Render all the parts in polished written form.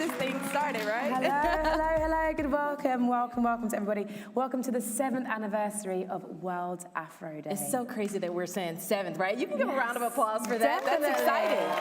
this thing started, right? Hello. Good welcome to everybody. Welcome to the 7th anniversary of World Afro Day. It's so crazy that we're saying 7th, right? You can give a round of applause for that. Definitely. That's exciting.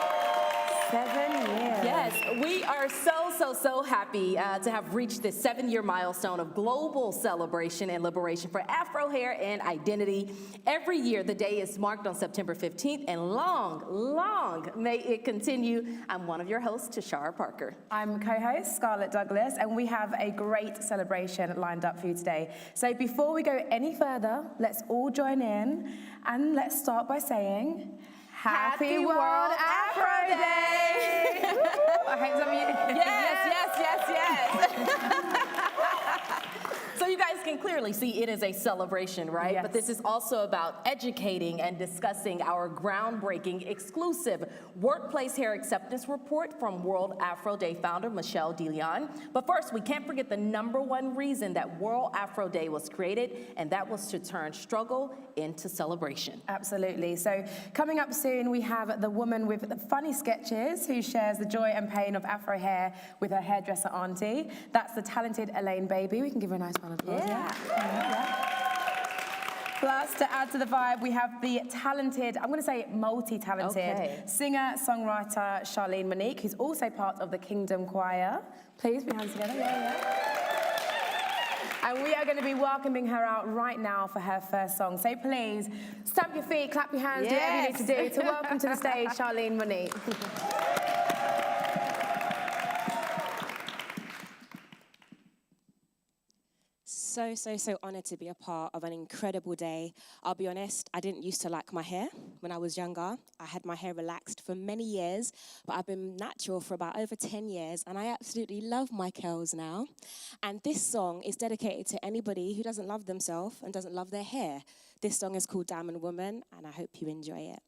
7 years. Yes, we are so happy to have reached this 7-year milestone of global celebration and liberation for Afro hair and identity. Every year, the day is marked on September 15th, and long may it continue. I'm one of your hosts, Tashara Parker. I'm co-host Scarlett Douglas, and we have a great celebration lined up for you today. So before we go any further, let's all join in, and let's start by saying, Happy World Afro Day! I hope some of you... Yes. So you guys can clearly see it is a celebration, right? Yes. But this is also about educating and discussing our groundbreaking, exclusive workplace hair acceptance report from World Afro Day founder Michelle DeLeon. But first, we can't forget the #1 reason that World Afro Day was created, and that was to turn struggle into celebration. Absolutely. So coming up soon, we have the woman with the funny sketches who shares the joy and pain of Afro hair with her hairdresser auntie. That's the talented Elaine Baby. We can give her a nice round of applause. Yeah. Plus, to add to the vibe, we have the talented, I'm going to say multi-talented, singer-songwriter Charlene Monique, who's also part of the Kingdom Choir. Please, put your hands together. And we are going to be welcoming her out right now for her first song. So please, stamp your feet, clap your hands, do whatever you need to do to welcome to the stage Charlene Monique. So honored to be a part of an incredible day. I'll be honest, I didn't used to like my hair when I was younger. I had my hair relaxed for many years, but I've been natural for about over 10 years, and I absolutely love my curls now. And this song is dedicated to anybody who doesn't love themselves and doesn't love their hair. This song is called Diamond Woman, and I hope you enjoy it.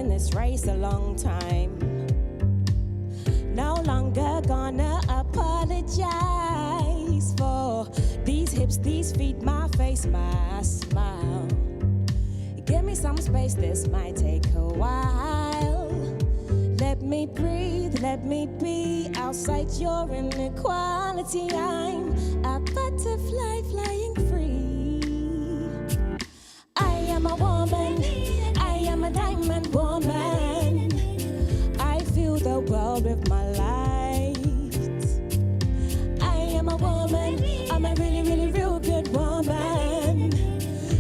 This race a long time, no longer gonna apologize for these hips, these feet, my face, my smile. Give me some space, this might take a while. Let me breathe, let me be outside your inequality. I'm a butterfly flying free. I am a woman, I am a diamond woman. I fill the world with my light. I am a woman, I'm a really real good woman.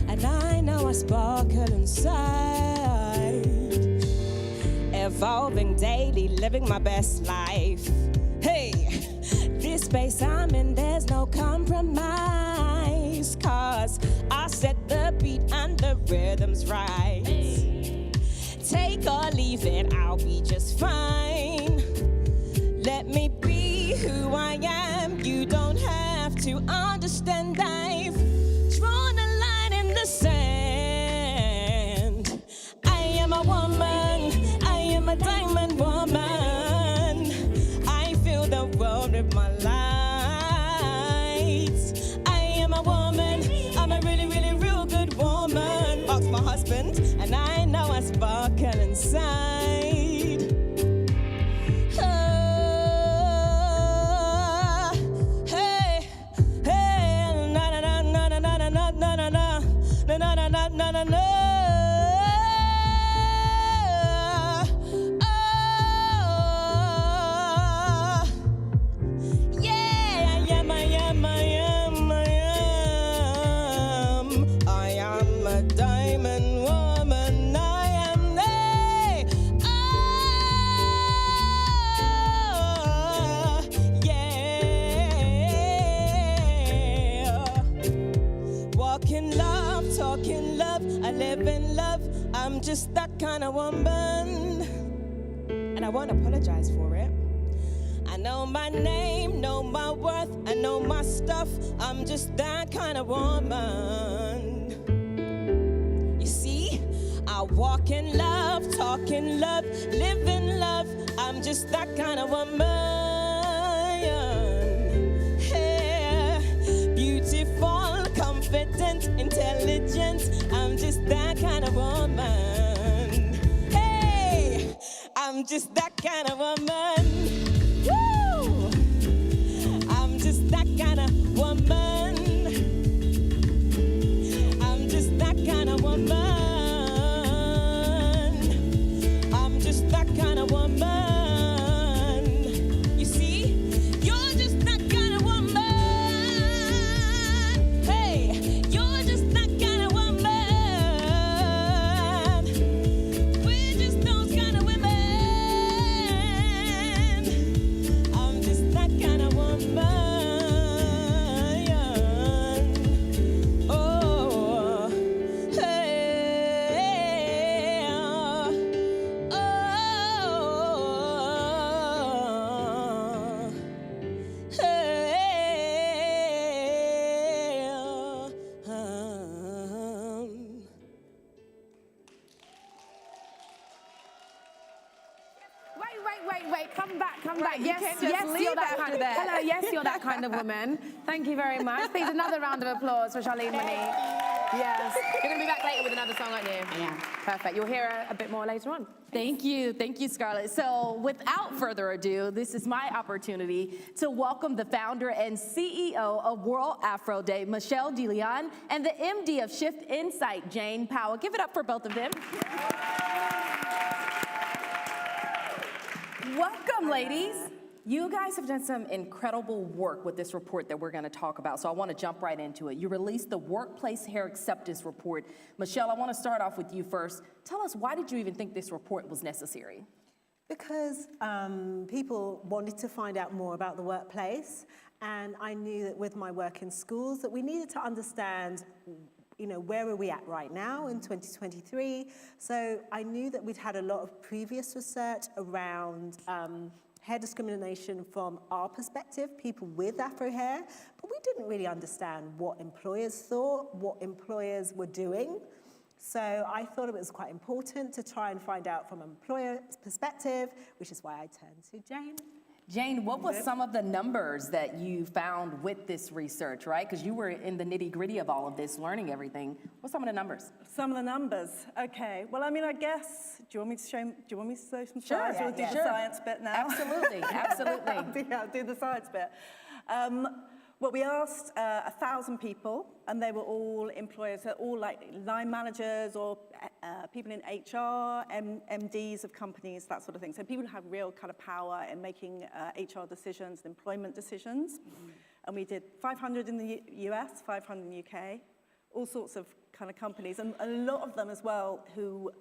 And I know I sparkle inside. Evolving daily, living my best life. Hey, this space I'm in, there's no compromise. Cause I set the beat and the rhythm's right. Take or leave it, I'll be just fine. Let me be who I am. You don't have to understand. I've drawn a line in the sand. I am a woman, I am a diamond woman. I fill the world with my lights. I am a woman, I'm a really real good woman. Ask my husband, and I know I sparkle inside. Oh, hey, na na na na na na na na na na na na na na. I live in love, I'm just that kind of woman. And I won't apologize for it. I know my name, know my worth, I know my stuff. I'm just that kind of woman. You see, walk in love, talk in love, live in love. I'm just that kind of woman. Hey, beautiful, confident, intelligent. I'm just that kind of woman. Hey, I'm just that kind of woman. Woo! I'm just that kind of woman. I'm just that kind of woman. I'm just that kind of woman. You see, you're just that kind of woman. Hey, you're just that kind of woman. We're just those kind of women. I'm just that kind of woman. Oh, hey, oh, Wait, come back. Right, you Yes, can't just leave you're that after kind of, that. hello, yes, you're that kind of woman. Thank you very much. Please, another round of applause for Charlene Monique. Yes. You're going to be back later with another song, aren't you? Yeah. Perfect. You'll hear a bit more later on. Thank you, Scarlett. So without further ado, this is my opportunity to welcome the founder and CEO of World Afro Day, Michelle DeLeon, and the MD of Shift Insight, Jane Powell. Give it up for both of them. Welcome, ladies. You guys have done some incredible work with this report that we're going to talk about, so I want to jump right into it. You released the Workplace Hair Acceptance Report. Michelle, I want to start off with you first. Tell us, why did you even think this report was necessary? Because people wanted to find out more about the workplace, and I knew that with my work in schools that we needed to understand, you know, where are we at right now in 2023. So I knew that we'd had a lot of previous research around hair discrimination from our perspective, people with Afro hair, but we didn't really understand what employers thought, what employers were doing. So I thought it was quite important to try and find out from an employer's perspective, which is why I turned to Jane. Jane, what was some of the numbers that you found with this research, right? Because you were in the nitty-gritty of all of this, learning everything. What's some of the numbers? Some of the numbers. Okay. Well, I mean, I guess. Do you want me to show some slides? Sure, We'll do yeah. the science bit now. Absolutely, absolutely. Yeah, I'll do the science bit. Well, we asked 1,000 people, and they were all employers. They're all like line managers or people in HR, MDs of companies, that sort of thing. So people who have real kind of power in making HR decisions and employment decisions. Mm-hmm. And we did 500 in the US, 500 in the UK, all sorts of kind of companies, and a lot of them as well who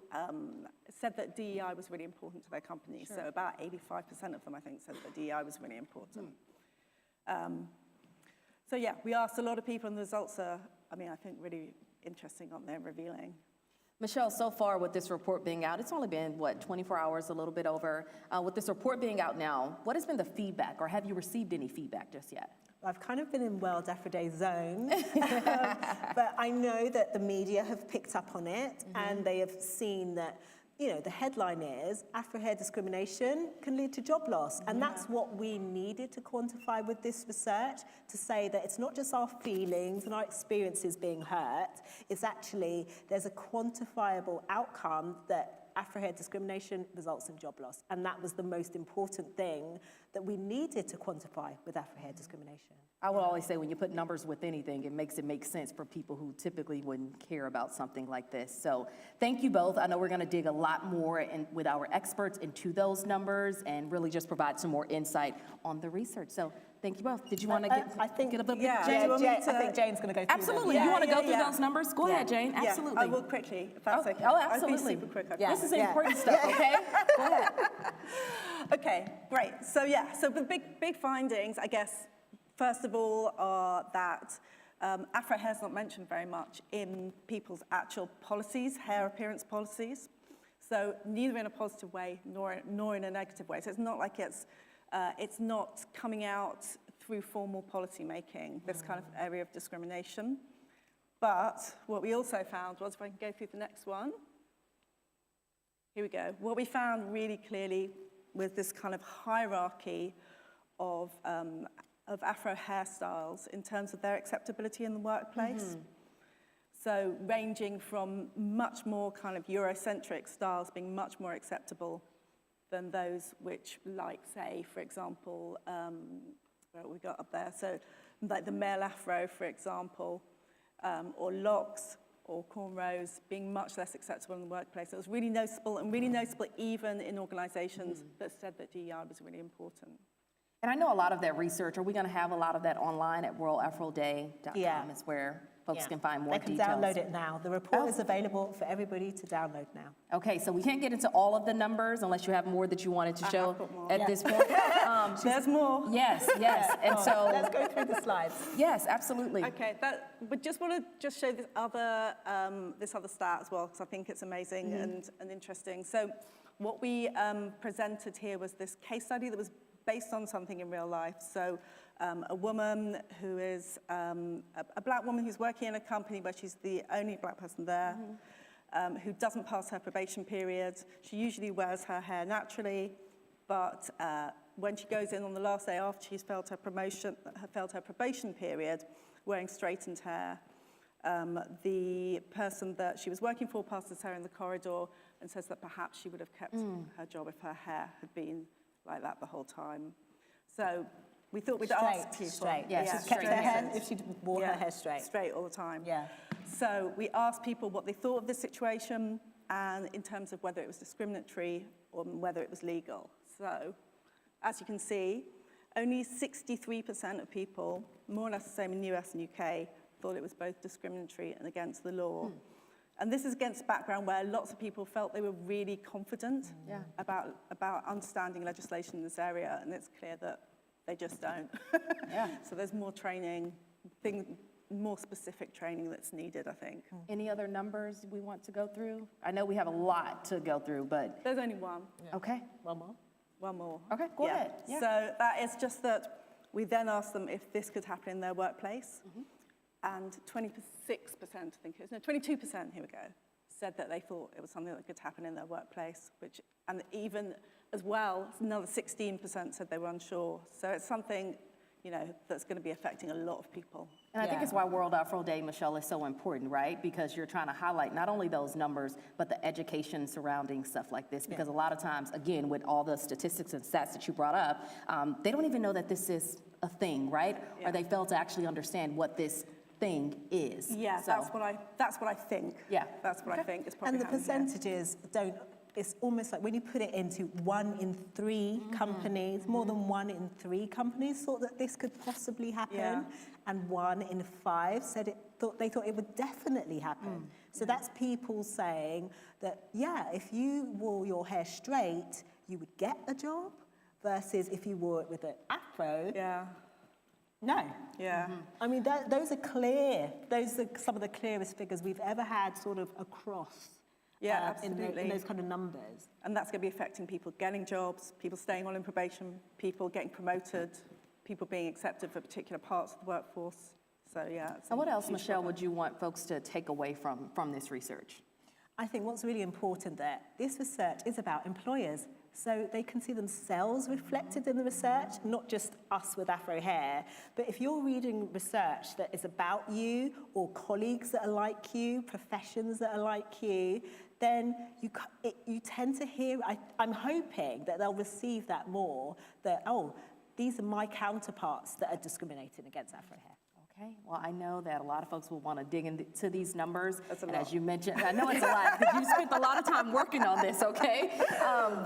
said that DEI was really important to their company. Sure. So about 85% of them, I think, said that DEI was really important. So yeah, we asked a lot of people, and the results are, I mean, I think really interesting, aren't they, revealing. Michelle, so far with this report being out, it's only been, what, 24 hours, a little bit over. With this report being out now, what has been the feedback, or have you received any feedback just yet? I've kind of been in World Afro Day zone, but I know that the media have picked up on it, and they have seen that, you know, the headline is Afro hair discrimination can lead to job loss. And that's what we needed to quantify with this research, to say that it's not just our feelings and our experiences being hurt, it's actually, there's a quantifiable outcome that Afro hair discrimination results in job loss. And that was the most important thing that we needed to quantify with Afro hair discrimination. I will always say when you put numbers with anything, it makes sense for people who typically wouldn't care about something like this. So thank you both. I know we're going to dig a lot more with our experts into those numbers and really just provide some more insight on the research. So thank you both. Did you want to get a little bit? Yeah, Jane, I think Jane's going to go through absolutely. them. You want to go through yeah. those numbers? Go ahead, Jane. Yeah, Absolutely. I will quickly, if that's okay. Oh, absolutely. I'll be super quick. I promise. This is important stuff, okay? Go ahead. Okay, great. So yeah, so the big findings, I guess, first of all, are that Afro hair is not mentioned very much in people's actual policies, hair appearance policies. So neither in a positive way nor in a negative way. So it's not like it's not coming out through formal policy making, this kind of area of discrimination. But what we also found was, if I can go through the next one, Here we go. What we found really clearly was this kind of hierarchy of Afro hairstyles in terms of their acceptability in the workplace. So ranging from much more kind of Eurocentric styles being much more acceptable than those which, like, say, for example, what we got up there, so like the male Afro, for example, or locks or cornrows being much less acceptable in the workplace. It was really noticeable, and really noticeable even in organizations that said that DEI was really important. And I know a lot of that research, are we going to have a lot of that online at worldafroday.com? Yeah. Is where folks Yeah. can find more They can details. download it now. The report is available for everybody to download now. Okay, so we can't get into all of the numbers unless you have more that you wanted to show got more. at this point. There's more. Yes, yes, and so, Let's go through the slides. yes, absolutely. Okay, we just want to show this other stat as well, because I think it's amazing and interesting. So what we presented here was this case study that was based on something in real life. So a woman who is a black woman who's working in a company where she's the only black person there, who doesn't pass her probation period. She usually wears her hair naturally, but when she goes in on the last day after she's failed her probation period, wearing straightened hair, the person that she was working for passes her in the corridor and says that perhaps she would have kept her job if her hair had been like that the whole time. So we thought we'd ask people. Straight. Yeah, If she's she's kept her straight. hair, if she wore her hair straight. Straight all the time. Yeah. So we asked people what they thought of this situation and in terms of whether it was discriminatory or whether it was legal. So as you can see, only 63% of people, more or less the same in the US and UK, thought it was both discriminatory and against the law. And this is against a background where lots of people felt they were really confident about understanding legislation in this area, and it's clear that they just don't. So there's more training, more specific training that's needed, I think. Any other numbers we want to go through? I know we have a lot to go through, but, There's only one. okay. One more. One more. Okay, go ahead. Yeah. So that is just that we then asked them if this could happen in their workplace. And 26%, I think it was, no, 22%, here we go, said that they thought it was something that could happen in their workplace, and even as well, another 16% said they were unsure. So it's something, that's going to be affecting a lot of people. And I think it's why World Afro Day, Michelle, is so important, right? Because you're trying to highlight not only those numbers, but the education surrounding stuff like this. Because a lot of times, again, with all the statistics and stats that you brought up, they don't even know that this is a thing, right? Or they fail to actually understand what this thing is. Yeah, So- that's what I think. Yeah. That's what I think is probably And the happening here. percentages don't, it's almost like when you put it into 1 in 3 companies, more than 1 in 3 companies thought that this could possibly happen, Yeah. and 1 in 5 said they thought it would definitely happen. So that's people saying that, if you wore your hair straight, you would get a job, versus if you wore it with an afro, Yeah, no. yeah. I mean, those are clear. Those are some of the clearest figures we've ever had sort of across Yeah, in absolutely. those kind of numbers. And that's going to be affecting people getting jobs, people staying on in probation, people getting promoted, people being accepted for particular parts of the workforce. So, yeah. it's a And what else, huge Michelle, problem. would you want folks to take away from this research? I think what's really important there, this research is about employers. So they can see themselves reflected in the research, not just us with Afro hair. But if you're reading research that is about you, or colleagues that are like you, professions that are like you, then you tend to hear, I'm hoping that they'll receive that more, that, these are my counterparts that are discriminating against Afro hair. Okay, well, I know that a lot of folks will want to dig into these numbers. That's a and lot. as you mentioned, I know it's a lot because you spent a lot of time working on this, okay?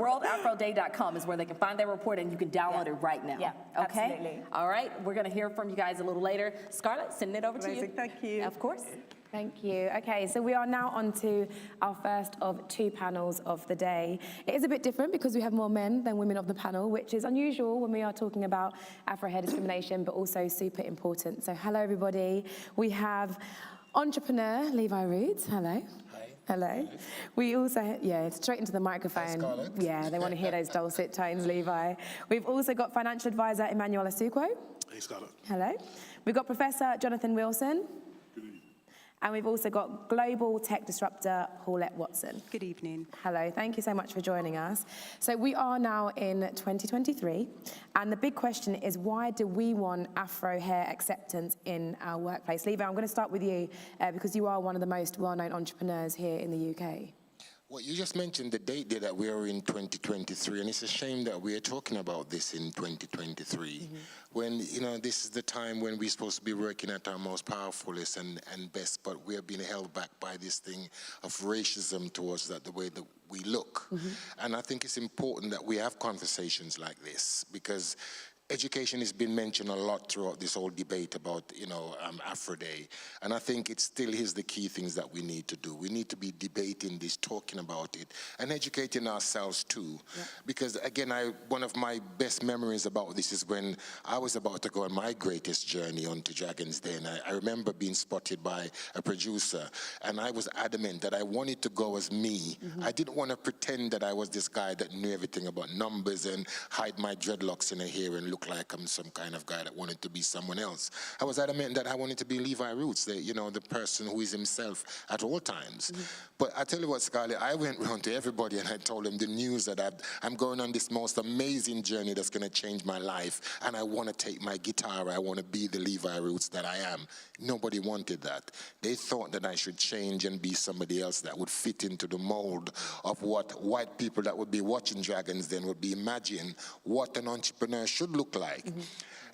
WorldAfroDay.com is where they can find their report, and you can download it right now. Yeah, okay? absolutely. All right, we're going to hear from you guys a little later. Scarlett, sending it over to you. Amazing, thank you. Of course. Thank you. Okay, so we are now on to our first of 2 panels of the day. It is a bit different because we have more men than women of the panel, which is unusual when we are talking about Afro hair discrimination, but also super important. So hello, everybody. We have entrepreneur Levi Roods. Hello. Hi. Hello. We also, straight into the microphone. Scarlett. Yeah, they want to hear those dulcet tones, Levi. We've also got financial advisor Emmanuel Asukwo. Hey, Scarlett. Hello. We've got Professor Jonathan Wilson. Good evening. And we've also got global tech disruptor Paulette Watson. Good evening. Hello, thank you so much for joining us. So we are now in 2023, and the big question is, why do we want Afro hair acceptance in our workplace? Levi, I'm going to start with you because you are one of the most well-known entrepreneurs here in the UK. Well, you just mentioned the date there that we are in 2023, and it's a shame that we are talking about this in 2023, when, you know, this is the time when we're supposed to be working at our most powerfulest and best, but we are being held back by this thing of racism towards that, the way that we look. And I think it's important that we have conversations like this, because education has been mentioned a lot throughout this whole debate about, you know, Afro Day. And I think it still is the key things that we need to do. We need to be debating this, talking about it, and educating ourselves too. Yeah. Because again, one of my best memories about this is when I was about to go on my greatest journey onto Dragon's Den. I remember being spotted by a producer, and I was adamant that I wanted to go as me. I didn't want to pretend that I was this guy that knew everything about numbers and hide my dreadlocks in a hair and look like I'm some kind of guy that wanted to be someone else. I was adamant that I wanted to be Levi Roots, the person who is himself at all times. But I tell you what, Scarlett, I went around to everybody and I told them the news that I'm going on this most amazing journey that's going to change my life, and I want to take my guitar, I want to be the Levi Roots that I am. Nobody wanted that. They thought that I should change and be somebody else that would fit into the mold of what white people that would be watching Dragons Den would be imagining what an entrepreneur should look like.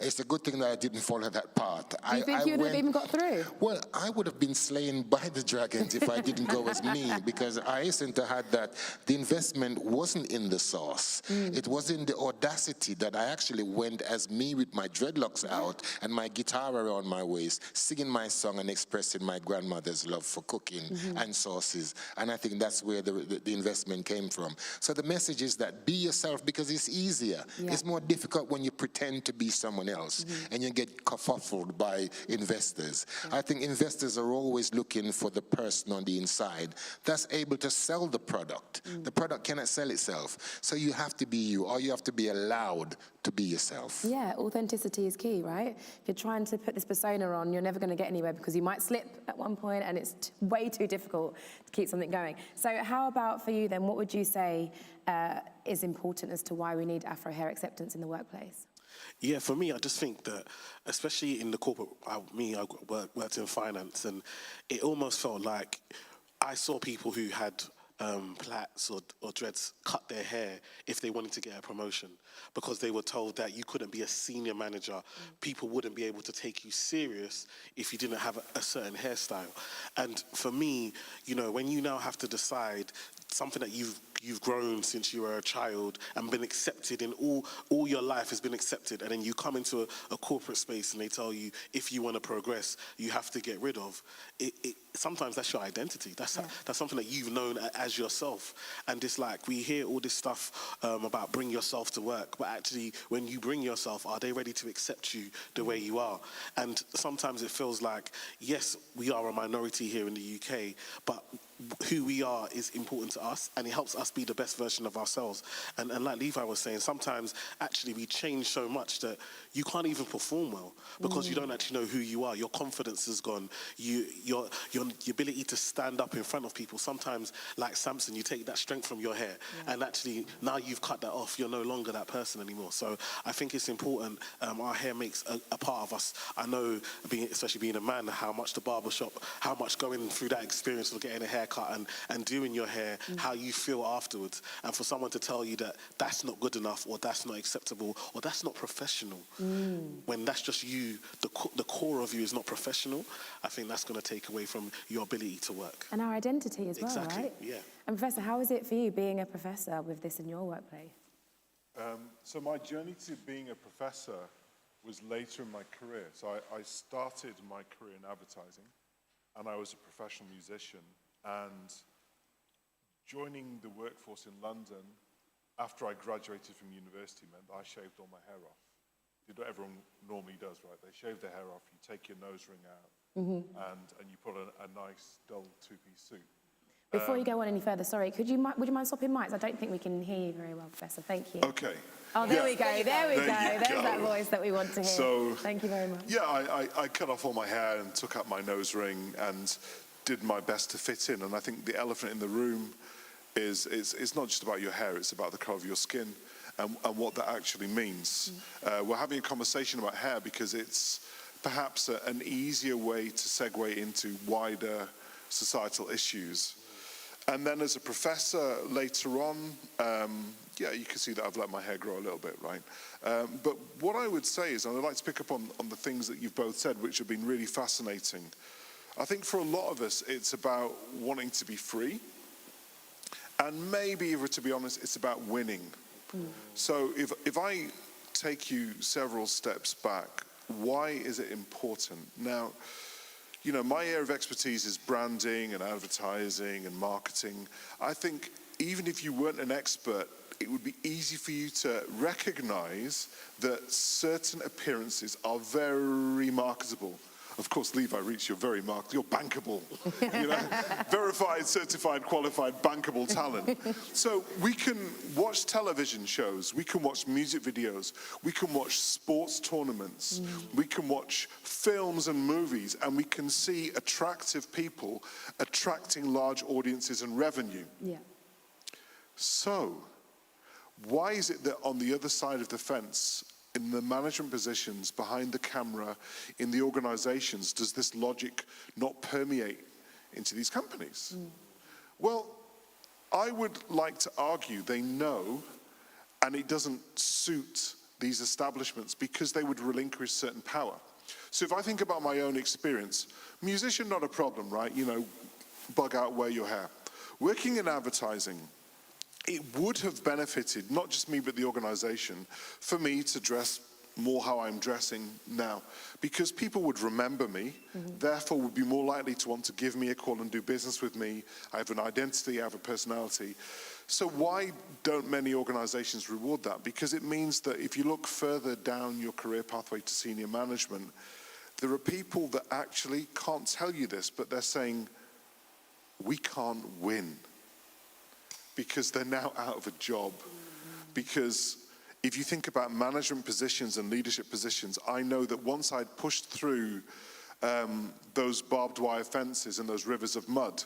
It's a good thing that I didn't follow that path. Do you think you would have even got through? Well, I would have been slain by the dragons if I didn't go as me, because I hasten to add that the investment wasn't in the sauce. It was in the audacity that I actually went as me with my dreadlocks out and my guitar around my waist, singing my song and expressing my grandmother's love for cooking and sauces. And I think that's where the investment came from. So the message is that be yourself, because it's easier. Yeah. It's more difficult when you pretend to be someone else and you get kerfuffled by investors. I think investors are always looking for the person on the inside that's able to sell the product. The product cannot sell itself. So you have to be you, or you have to be allowed to be yourself. Yeah, authenticity is key, right? If you're trying to put this persona on, you're never going to get anywhere, because you might slip at one point and it's way too difficult to keep something going. So how about for you then, what would you say is important as to why we need Afro hair acceptance in the workplace? Yeah, for me, I just think that, especially in the corporate, I worked in finance, and it almost felt like I saw people who had plaits or dreads cut their hair if they wanted to get a promotion, because they were told that you couldn't be a senior manager. People wouldn't be able to take you serious if you didn't have a certain hairstyle. And for me, you know, when you now have to decide something that you've grown since you were a child and been accepted in all your life has been accepted, and then you come into a corporate space and they tell you if you want to progress you have to get rid of it. Sometimes that's your identity. That's something that you've known as yourself. And it's like we hear all this stuff about bring yourself to work, but actually when you bring yourself, are they ready to accept you the way you are? And sometimes it feels like, yes, we are a minority here in the UK, but who we are is important to us, and it helps us be the best version of ourselves. And like Levi was saying, sometimes actually we change so much that you can't even perform well because you don't actually know who you are. Your confidence is gone. Your ability to stand up in front of people. Sometimes, like Samson, you take that strength from your hair, and actually now you've cut that off. You're no longer that person anymore. So I think it's important. Our hair makes a part of us. I know, especially being a man, how much the barbershop, how much going through that experience of getting a haircut and doing your hair, how you feel afterwards. And for someone to tell you that that's not good enough, or that's not acceptable, or that's not professional, when that's just you, the core of you is not professional, I think that's going to take away from your ability to work. And our identity as well, exactly, right? Yeah. And Professor, how is it for you being a professor with this in your workplace? So my journey to being a professor was later in my career. So I started my career in advertising, and I was a professional musician. And joining the workforce in London after I graduated from university meant that I shaved all my hair off. Did what everyone normally does, right? They shave their hair off, you take your nose ring out, and you put a nice dull two-piece suit. Before you go on any further, sorry, would you mind swapping mics? I don't think we can hear you very well, Professor. Thank you. Okay. Oh, there we go. There we go. There you There's that go. voice that we want to hear. So, Thank you very much. Yeah, I cut off all my hair and took out my nose ring and did my best to fit in. And I think the elephant in the room is it's not just about your hair, it's about the colour of your skin and what that actually means. We're having a conversation about hair because it's perhaps an easier way to segue into wider societal issues. And then as a professor later on, yeah, you can see that I've let my hair grow a little bit, right? But what I would say is, and I'd like to pick up on the things that you've both said, which have been really fascinating. I think for a lot of us, it's about wanting to be free. And maybe, if we're to be honest, it's about winning. So if I take you several steps back, why is it important? Now, you know, my area of expertise is branding and advertising and marketing. I think even if you weren't an expert, it would be easy for you to recognize that certain appearances are very marketable. Of course, Levi Reach, you're very marketable, you're bankable, you know, verified, certified, qualified, bankable talent. So we can watch television shows, we can watch music videos, we can watch sports tournaments, we can watch films and movies, and we can see attractive people attracting large audiences and revenue. Yeah. So, why is it that on the other side of the fence, in the management positions, behind the camera, in the organizations, does this logic not permeate into these companies? Well, I would like to argue they know, and it doesn't suit these establishments because they would relinquish certain power. So if I think about my own experience, musician, not a problem, right? You know, bug out, wear your hair. Working in advertising, it would have benefited, not just me, but the organization, for me to dress more how I'm dressing now. Because people would remember me, therefore would be more likely to want to give me a call and do business with me. I have an identity, I have a personality. So why don't many organizations reward that? Because it means that if you look further down your career pathway to senior management, there are people that actually can't tell you this, but they're saying, we can't win. Because they're now out of a job. Because if you think about management positions and leadership positions, I know that once I'd pushed through those barbed wire fences and those rivers of mud,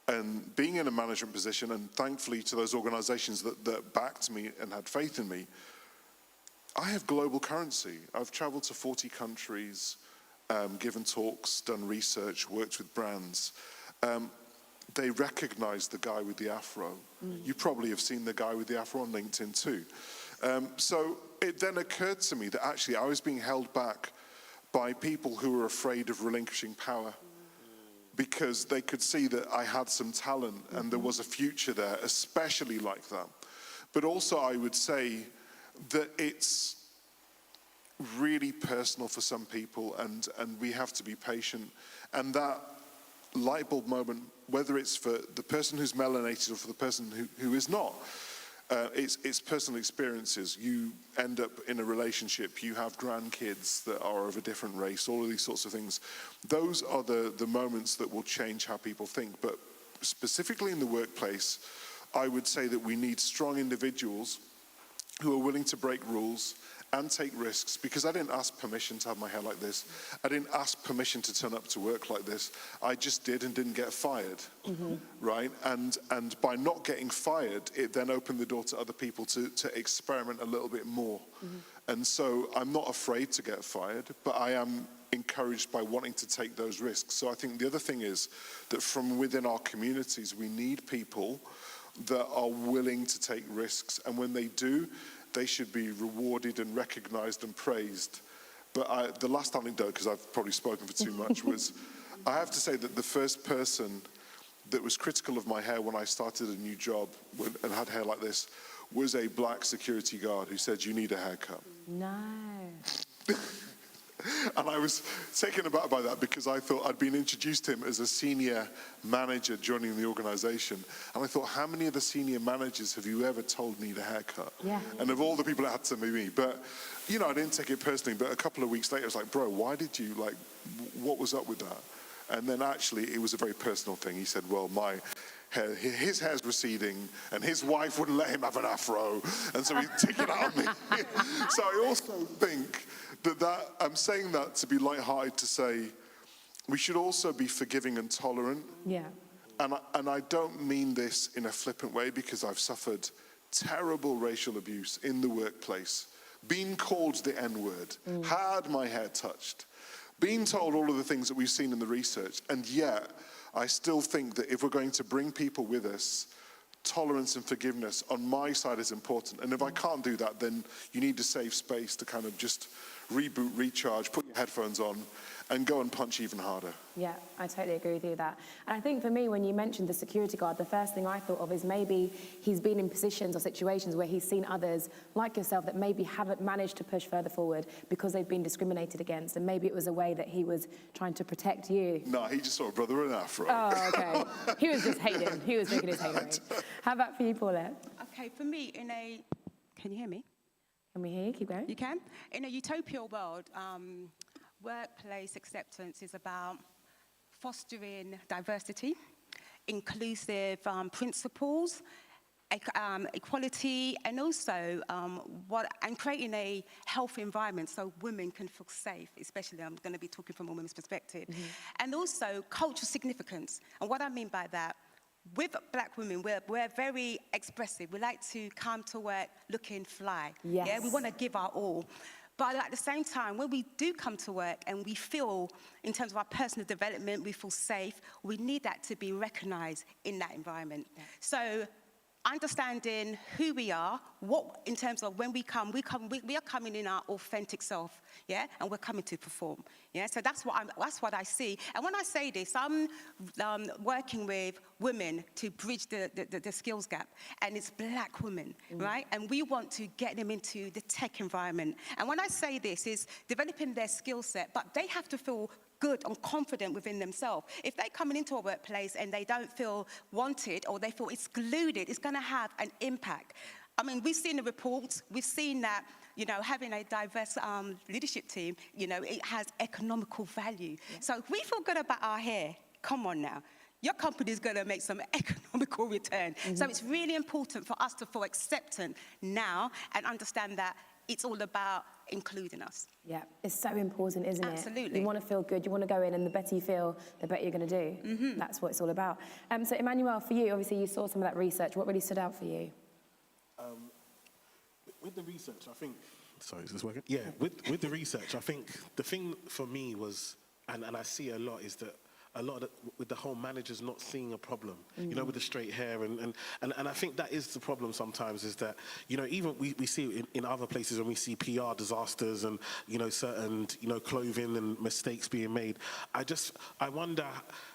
and being in a management position, and thankfully to those organizations that backed me and had faith in me, I have global currency. I've traveled to 40 countries, given talks, done research, worked with brands. They recognize the guy with the afro. You probably have seen the guy with the afro on LinkedIn too. So it then occurred to me that actually I was being held back by people who were afraid of relinquishing power because they could see that I had some talent and there was a future there, especially like that. But also I would say that it's really personal for some people and we have to be patient. And that light bulb moment, whether it's for the person who's melanated or for the person who is not, it's personal experiences. You end up in a relationship, you have grandkids that are of a different race, all of these sorts of things. Those are the moments that will change how people think. But specifically in the workplace, I would say that we need strong individuals who are willing to break rules and take risks, because I didn't ask permission to have my hair like this. I didn't ask permission to turn up to work like this. I just did and didn't get fired, right? And by not getting fired, it then opened the door to other people to experiment a little bit more. And so I'm not afraid to get fired, but I am encouraged by wanting to take those risks. So I think the other thing is that from within our communities, we need people that are willing to take risks. And when they do, they should be rewarded and recognized and praised. But the last anecdote, because I've probably spoken for too much, was I have to say that the first person that was critical of my hair when I started a new job and had hair like this was a black security guard who said, "You need a haircut." No. And I was taken aback by that because I thought I'd been introduced to him as a senior manager joining the organization. And I thought, how many of the senior managers have you ever told need a haircut? Yeah. And of all the people, it had to be me. But, you know, I didn't take it personally. But a couple of weeks later, I was like, bro, why did you, like, what was up with that? And then actually, it was a very personal thing. He said, well, my his hair's receding, and his wife wouldn't let him have an afro, and so he'd take it out on me. So I also think that I'm saying that to be lighthearted, to say we should also be forgiving and tolerant. Yeah. And I don't mean this in a flippant way, because I've suffered terrible racial abuse in the workplace, been called the N-word, had my hair touched, been told all of the things that we've seen in the research, and yet I still think that if we're going to bring people with us, tolerance and forgiveness on my side is important. And if I can't do that, then you need a safe space to kind of just reboot, recharge, put your headphones on, and go and punch even harder. Yeah, I totally agree with you with that. And I think for me, when you mentioned the security guard, the first thing I thought of is maybe he's been in positions or situations where he's seen others like yourself that maybe haven't managed to push further forward because they've been discriminated against. And maybe it was a way that he was trying to protect you. No, he just saw a brother in an afro. Oh, okay. He was just hating. He was drinking his haterade. How about for you, Paulette? Okay, for me, can you hear me? Can we hear you? Keep going. You can? In a utopian world, workplace acceptance is about fostering diversity, inclusive principles, equality, and also creating a healthy environment so women can feel safe, especially I'm going to be talking from a woman's perspective, and also cultural significance. And what I mean by that, with black women, we're very expressive. We like to come to work looking fly. Yes. Yeah, we want to give our all. But at the same time, when we do come to work and we feel, in terms of our personal development, we feel safe, we need that to be recognized in that environment. Yeah. So understanding who we are, what in terms of when we are coming in our authentic self, yeah, and we're coming to perform, yeah. So that's what I see. And when I say this, I'm working with women to bridge the skills gap, and it's black women, right? And we want to get them into the tech environment. And when I say this, is developing their skill set, but they have to feel good and confident within themselves. If they're coming into a workplace and they don't feel wanted or they feel excluded, it's going to have an impact. I mean, we've seen the reports, we've seen that, you know, having a diverse leadership team, you know, it has economical value. Yeah. So if we feel good about our hair, come on now. Your company is going to make some economical return. So it's really important for us to feel acceptant now and understand that it's all about including us. Yeah, it's so important, isn't it? Absolutely. You want to feel good, you want to go in, and the better you feel, the better you're going to do. That's what it's all about. So Emmanuel, for you, obviously you saw some of that research. What really stood out for you? With the research, I think... Sorry, is this working? Yeah, with the research, I think the thing for me was, and I see a lot, is that a lot of with the whole managers not seeing a problem, you know, with the straight hair, and I think that is the problem sometimes, is that, you know, even we see it in other places when we see PR disasters and, you know, certain, you know, clothing and mistakes being made. I wonder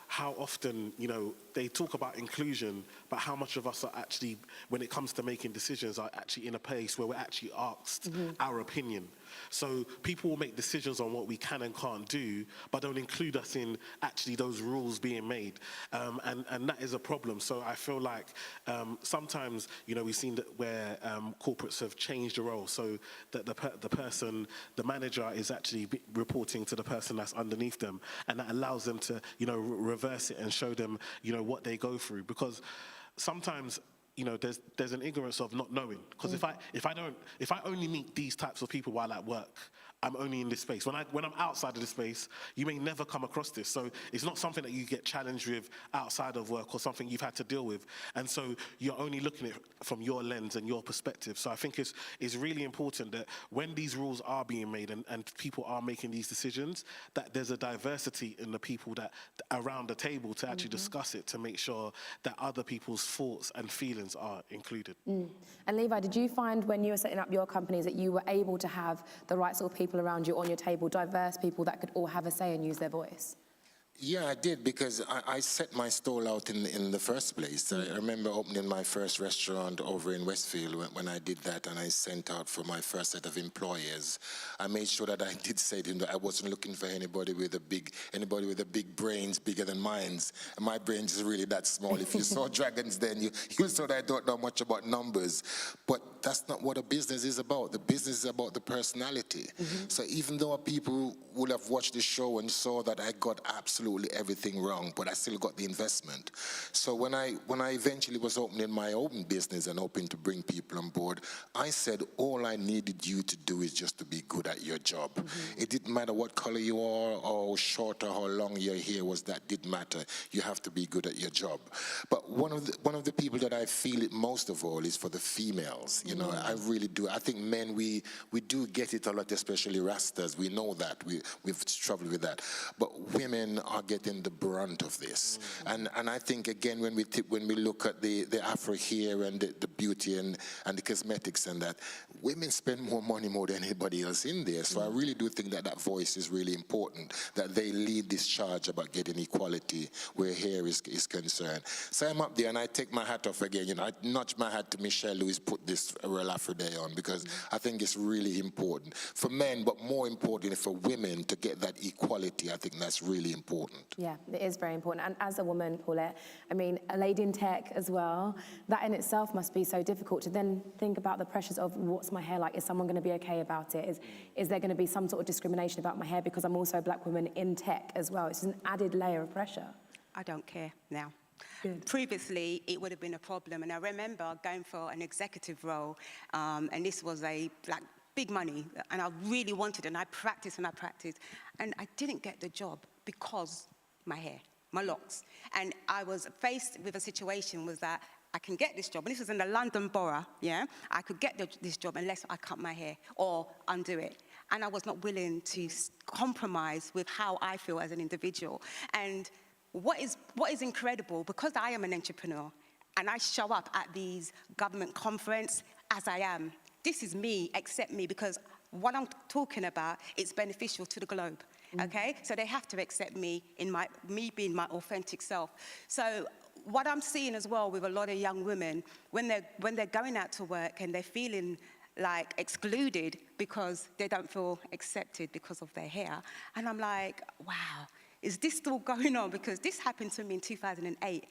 how often, you know, they talk about inclusion, but how much of us are actually, when it comes to making decisions, are actually in a place where we're actually asked our opinion. So people will make decisions on what we can and can't do, but don't include us in actually those rules being made. And that is a problem. So I feel like sometimes, you know, we've seen that where corporates have changed the role, so that the manager is actually reporting to the person that's underneath them, and that allows them to, you know, reverse it and show them, you know, what they go through. Because sometimes, you know, there's an ignorance of not knowing. Because if I only meet these types of people while at work, I'm only in this space. When I'm outside of this space, you may never come across this. So it's not something that you get challenged with outside of work or something you've had to deal with. And so you're only looking at it from your lens and your perspective. So I think it's really important that when these rules are being made and people are making these decisions, that there's a diversity in the people that around the table to actually discuss it, to make sure that other people's thoughts and feelings are included. And Levi, did you find when you were setting up your companies that you were able to have the right sort of people around you on your table, diverse people that could all have a say and use their voice? Yeah, I did, because I set my stall out in the first place. I remember opening my first restaurant over in Westfield when I did that, and I sent out for my first set of employers. I made sure that I did say to them that I wasn't looking for anybody with a big brains bigger than mine. And my brains is really that small. If you saw Dragons then, you saw that I don't know much about numbers. But that's not what a business is about. The business is about the personality. So even though people would have watched the show and saw that I got absolute absolutely everything wrong, but I still got the investment. So when I eventually was opening my own business and hoping to bring people on board, I said all I needed you to do is just to be good at your job. It didn't matter what color you are, or short or how long your hair was, that didn't matter. You have to be good at your job. But one of the people that I feel it most of all is for the females. You know, I really do. I think men, we do get it a lot, especially Rastas. We know that. We've struggled with that. But women are getting the brunt of this. And I think, again, when we look at the Afro hair and the beauty and the cosmetics and that, women spend more money more than anybody else in there. So I really do think that that voice is really important, that they lead this charge about getting equality where hair is concerned. So I'm up there and I take my hat off again. You know, I nudge my hat to Michelle, who has put this Royal Afro Day on, because I think it's really important for men, but more importantly for women to get that equality. I think that's really important. Yeah, it is very important. And as a woman, Paulette, I mean, a lady in tech as well, that in itself must be so difficult to then think about the pressures of what's my hair like? Is someone going to be okay about it? Is there going to be some sort of discrimination about my hair because I'm also a black woman in tech as well? It's an added layer of pressure. I don't care now. Good. Previously, it would have been a problem. And I remember going for an executive role, and this was big money, and I really wanted it, and I practiced, and I didn't get the job because my hair, my locks. And I was faced with a situation was that I can get this job, and this was in the London Borough, yeah? I could get this job unless I cut my hair or undo it. And I was not willing to compromise with how I feel as an individual. And what is incredible, because I am an entrepreneur, and I show up at these government conferences as I am, this is me, accept me, because what I'm talking about, it's beneficial to the globe, okay? So they have to accept me in me being my authentic self. So what I'm seeing as well with a lot of young women, when they're going out to work and they're feeling like excluded because they don't feel accepted because of their hair, and I'm like, wow, is this still going on? Because this happened to me in 2008,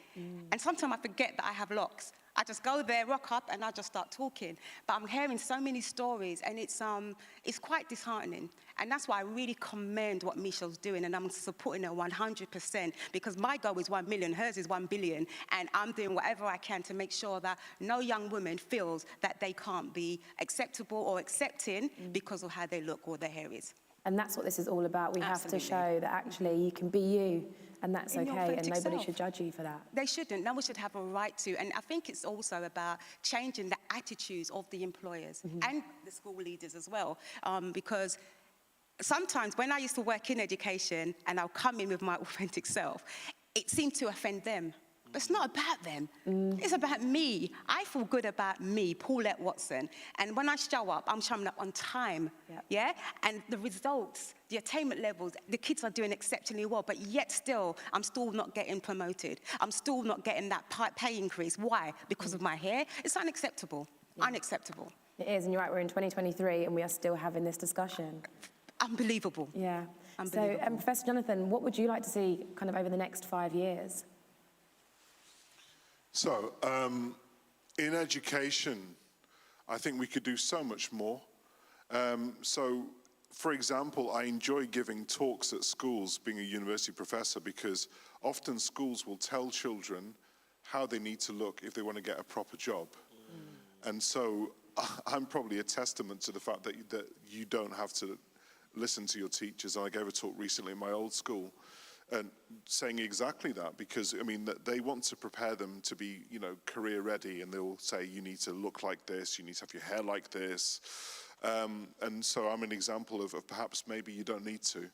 and sometimes I forget that I have locks. I just go there, rock up, and I just start talking. But I'm hearing so many stories, and it's quite disheartening. And that's why I really commend what Michelle's doing, and I'm supporting her 100%, because my goal is 1 million, hers is 1 billion, and I'm doing whatever I can to make sure that no young woman feels that they can't be acceptable or accepting because of how they look or their hair is. And that's what this is all about. We have to show that actually you can be you, and that's In your okay, and authentic nobody self. should judge you for that. They shouldn't. No one should have a right to. And I think it's also about changing the attitudes of the employers and the school leaders as well. Because sometimes when I used to work in education and I'll come in with my authentic self, it seemed to offend them. But it's not about them. It's about me. I feel good about me, Paulette Watson. And when I show up, I'm showing up on time, yeah? And the results, the attainment levels, the kids are doing exceptionally well, but yet still, I'm still not getting promoted. I'm still not getting that pay increase. Why? Because of my hair? It's unacceptable. Unacceptable. It is, and you're right, we're in 2023, and we are still having this discussion. Unbelievable. Yeah. Unbelievable. So, Professor Jonathan, what would you like to see kind of over the next 5 years? So, in education, I think we could do so much more. So, for example, I enjoy giving talks at schools, being a university professor, because often schools will tell children how they need to look if they want to get a proper job. And so I'm probably a testament to the fact that you don't have to listen to your teachers. I gave a talk recently in my old school, and saying exactly that, because I mean that they want to prepare them to be, you know, career ready, and they'll say you need to look like this, you need to have your hair like this, and so I'm an example of perhaps maybe you don't need to.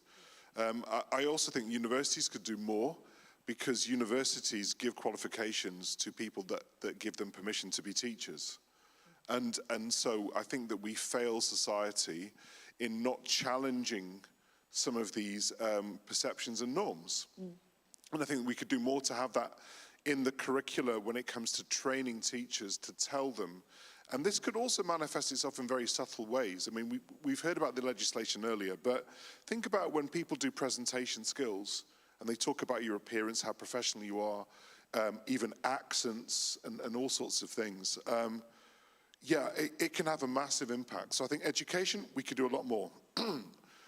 I also think universities could do more, because universities give qualifications to people that give them permission to be teachers, and so I think that we fail society in not challenging some of these perceptions and norms. And I think we could do more to have that in the curricula when it comes to training teachers to tell them. And this could also manifest itself in very subtle ways. I mean, we've heard about the legislation earlier, but think about when people do presentation skills and they talk about your appearance, how professional you are, even accents and all sorts of things. Yeah, it can have a massive impact. So I think education, we could do a lot more.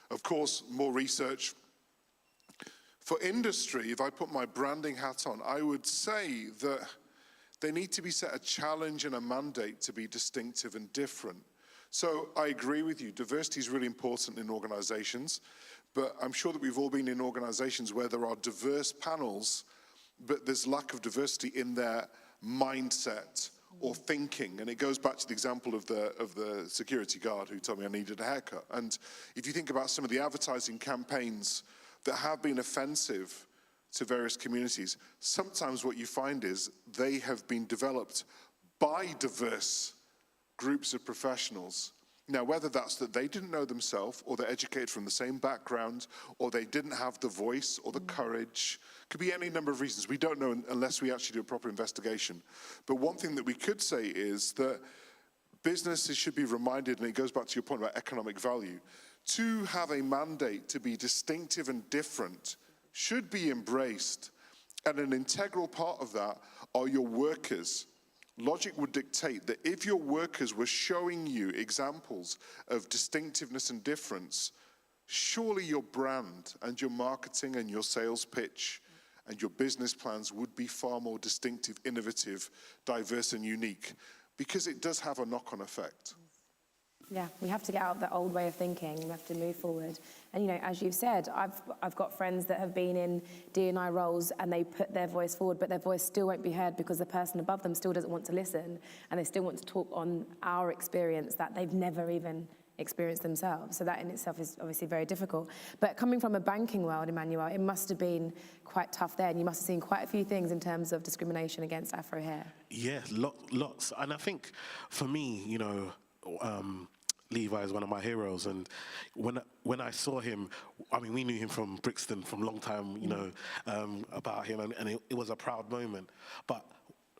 Of course, more research. For industry, if I put my branding hat on, I would say that they need to be set a challenge and a mandate to be distinctive and different. So I agree with you, diversity is really important in organizations, but I'm sure that we've all been in organizations where there are diverse panels, but there's lack of diversity in their mindset or thinking. And it goes back to the example of the security guard who told me I needed a haircut. And if you think about some of the advertising campaigns that have been offensive to various communities, sometimes what you find is they have been developed by diverse groups of professionals. Now, whether that's that they didn't know themselves, or they're educated from the same background, or they didn't have the voice or the courage, could be any number of reasons. We don't know unless we actually do a proper investigation. But one thing that we could say is that businesses should be reminded, and it goes back to your point about economic value, to have a mandate to be distinctive and different should be embraced. And an integral part of that are your workers. Logic would dictate that if your workers were showing you examples of distinctiveness and difference, surely your brand and your marketing and your sales pitch and your business plans would be far more distinctive, innovative, diverse and unique, because it does have a knock-on effect. Yeah, we have to get out of the old way of thinking. We have to move forward. And, you know, as you've said, I've got friends that have been in D&I roles and they put their voice forward, but their voice still won't be heard because the person above them still doesn't want to listen, and they still want to talk on our experience that they've never even experienced themselves. So that in itself is obviously very difficult. But coming from a banking world, Emmanuel, it must have been quite tough there, and you must have seen quite a few things in terms of discrimination against Afro hair. Yeah, lots. And I think for me, you know, Levi is one of my heroes, and when I saw him, I mean, we knew him from Brixton from a long time, you know, about him, and it was a proud moment. But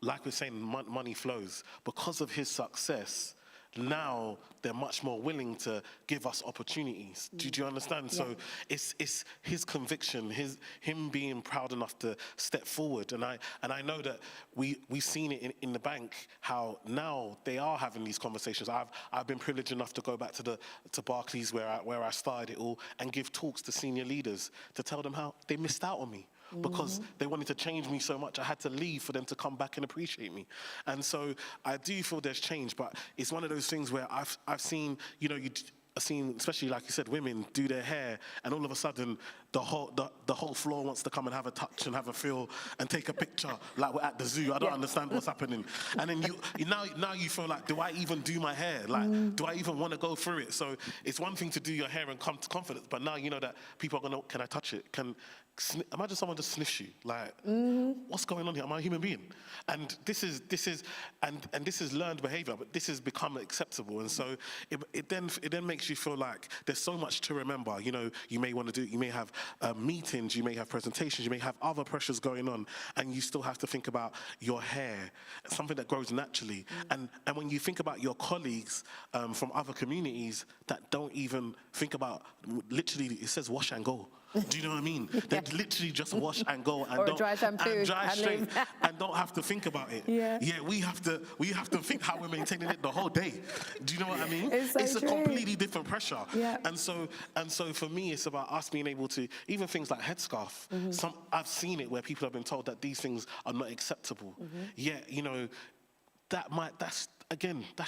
like we're saying, money flows. Because of his success, now they're much more willing to give us opportunities. Do you understand? Yeah. So it's his conviction, him being proud enough to step forward. And I know that we've seen it in the bank, how now they are having these conversations. I've been privileged enough to go back to Barclays where I started it all, and give talks to senior leaders to tell them how they missed out on me. Because they wanted to change me so much, I had to leave for them to come back and appreciate me. And so I do feel there's change, but it's one of those things where I've seen, you know, I've seen, especially like you said, women do their hair, and all of a sudden the whole floor wants to come and have a touch and have a feel and take a picture like we're at the zoo. I don't understand what's happening. And then now you feel like, do I even do my hair? Like, do I even want to go through it? So it's one thing to do your hair and come to confidence, but now you know that people are gonna, can I touch it? Imagine someone just sniffs you, like, what's going on here? Am I a human being? And this is learned behavior, but this has become acceptable. And so it then makes you feel like there's so much to remember. You know, you may have meetings, you may have presentations, you may have other pressures going on, and you still have to think about your hair, something that grows naturally. And when you think about your colleagues from other communities that don't even think about, literally, it says wash and go. Do you know what I mean? They literally just wash and go, and or dry shampoo and dry straight and don't have to think about it. Yeah, we have to think how we're maintaining it the whole day. Do you know what I mean? It's a completely different pressure. Yeah. And so for me, it's about us being able to, even things like headscarf. I've seen it where people have been told that these things are not acceptable. Yet, you know, that's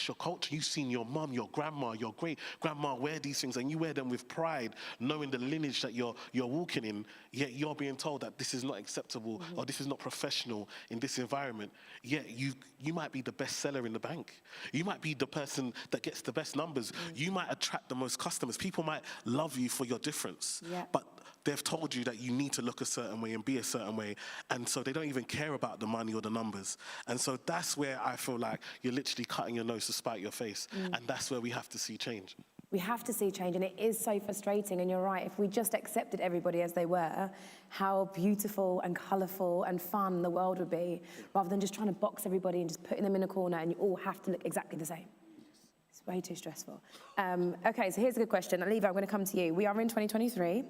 your culture. You've seen your mum, your grandma, your great-grandma wear these things, and you wear them with pride, knowing the lineage that you're walking in, yet you're being told that this is not acceptable or this is not professional in this environment. Yet you might be the best seller in the bank. You might be the person that gets the best numbers. You might attract the most customers. People might love you for your difference. But they've told you that you need to look a certain way and be a certain way, and so they don't even care about the money or the numbers. And so that's where I feel like you're literally cutting your nose to spite your face, and that's where we have to see change. We have to see change, and it is so frustrating, and you're right. If we just accepted everybody as they were, how beautiful and colourful and fun the world would be, rather than just trying to box everybody and just putting them in a corner and you all have to look exactly the same. It's way too stressful. Okay, so here's a good question. Levi, I'm going to come to you. We are in 2023,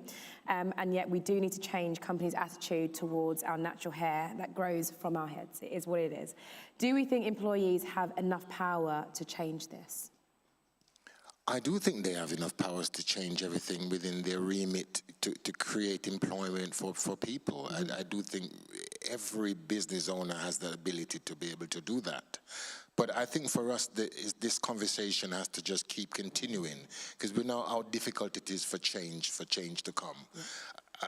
and yet we do need to change companies' attitude towards our natural hair that grows from our heads. It is what it is. Do we think employees have enough power to change this? I do think they have enough powers to change everything within their remit to create employment for people. I do think every business owner has the ability to be able to do that. But I think for us, this conversation has to just keep continuing, because we know how difficult it is for change to come.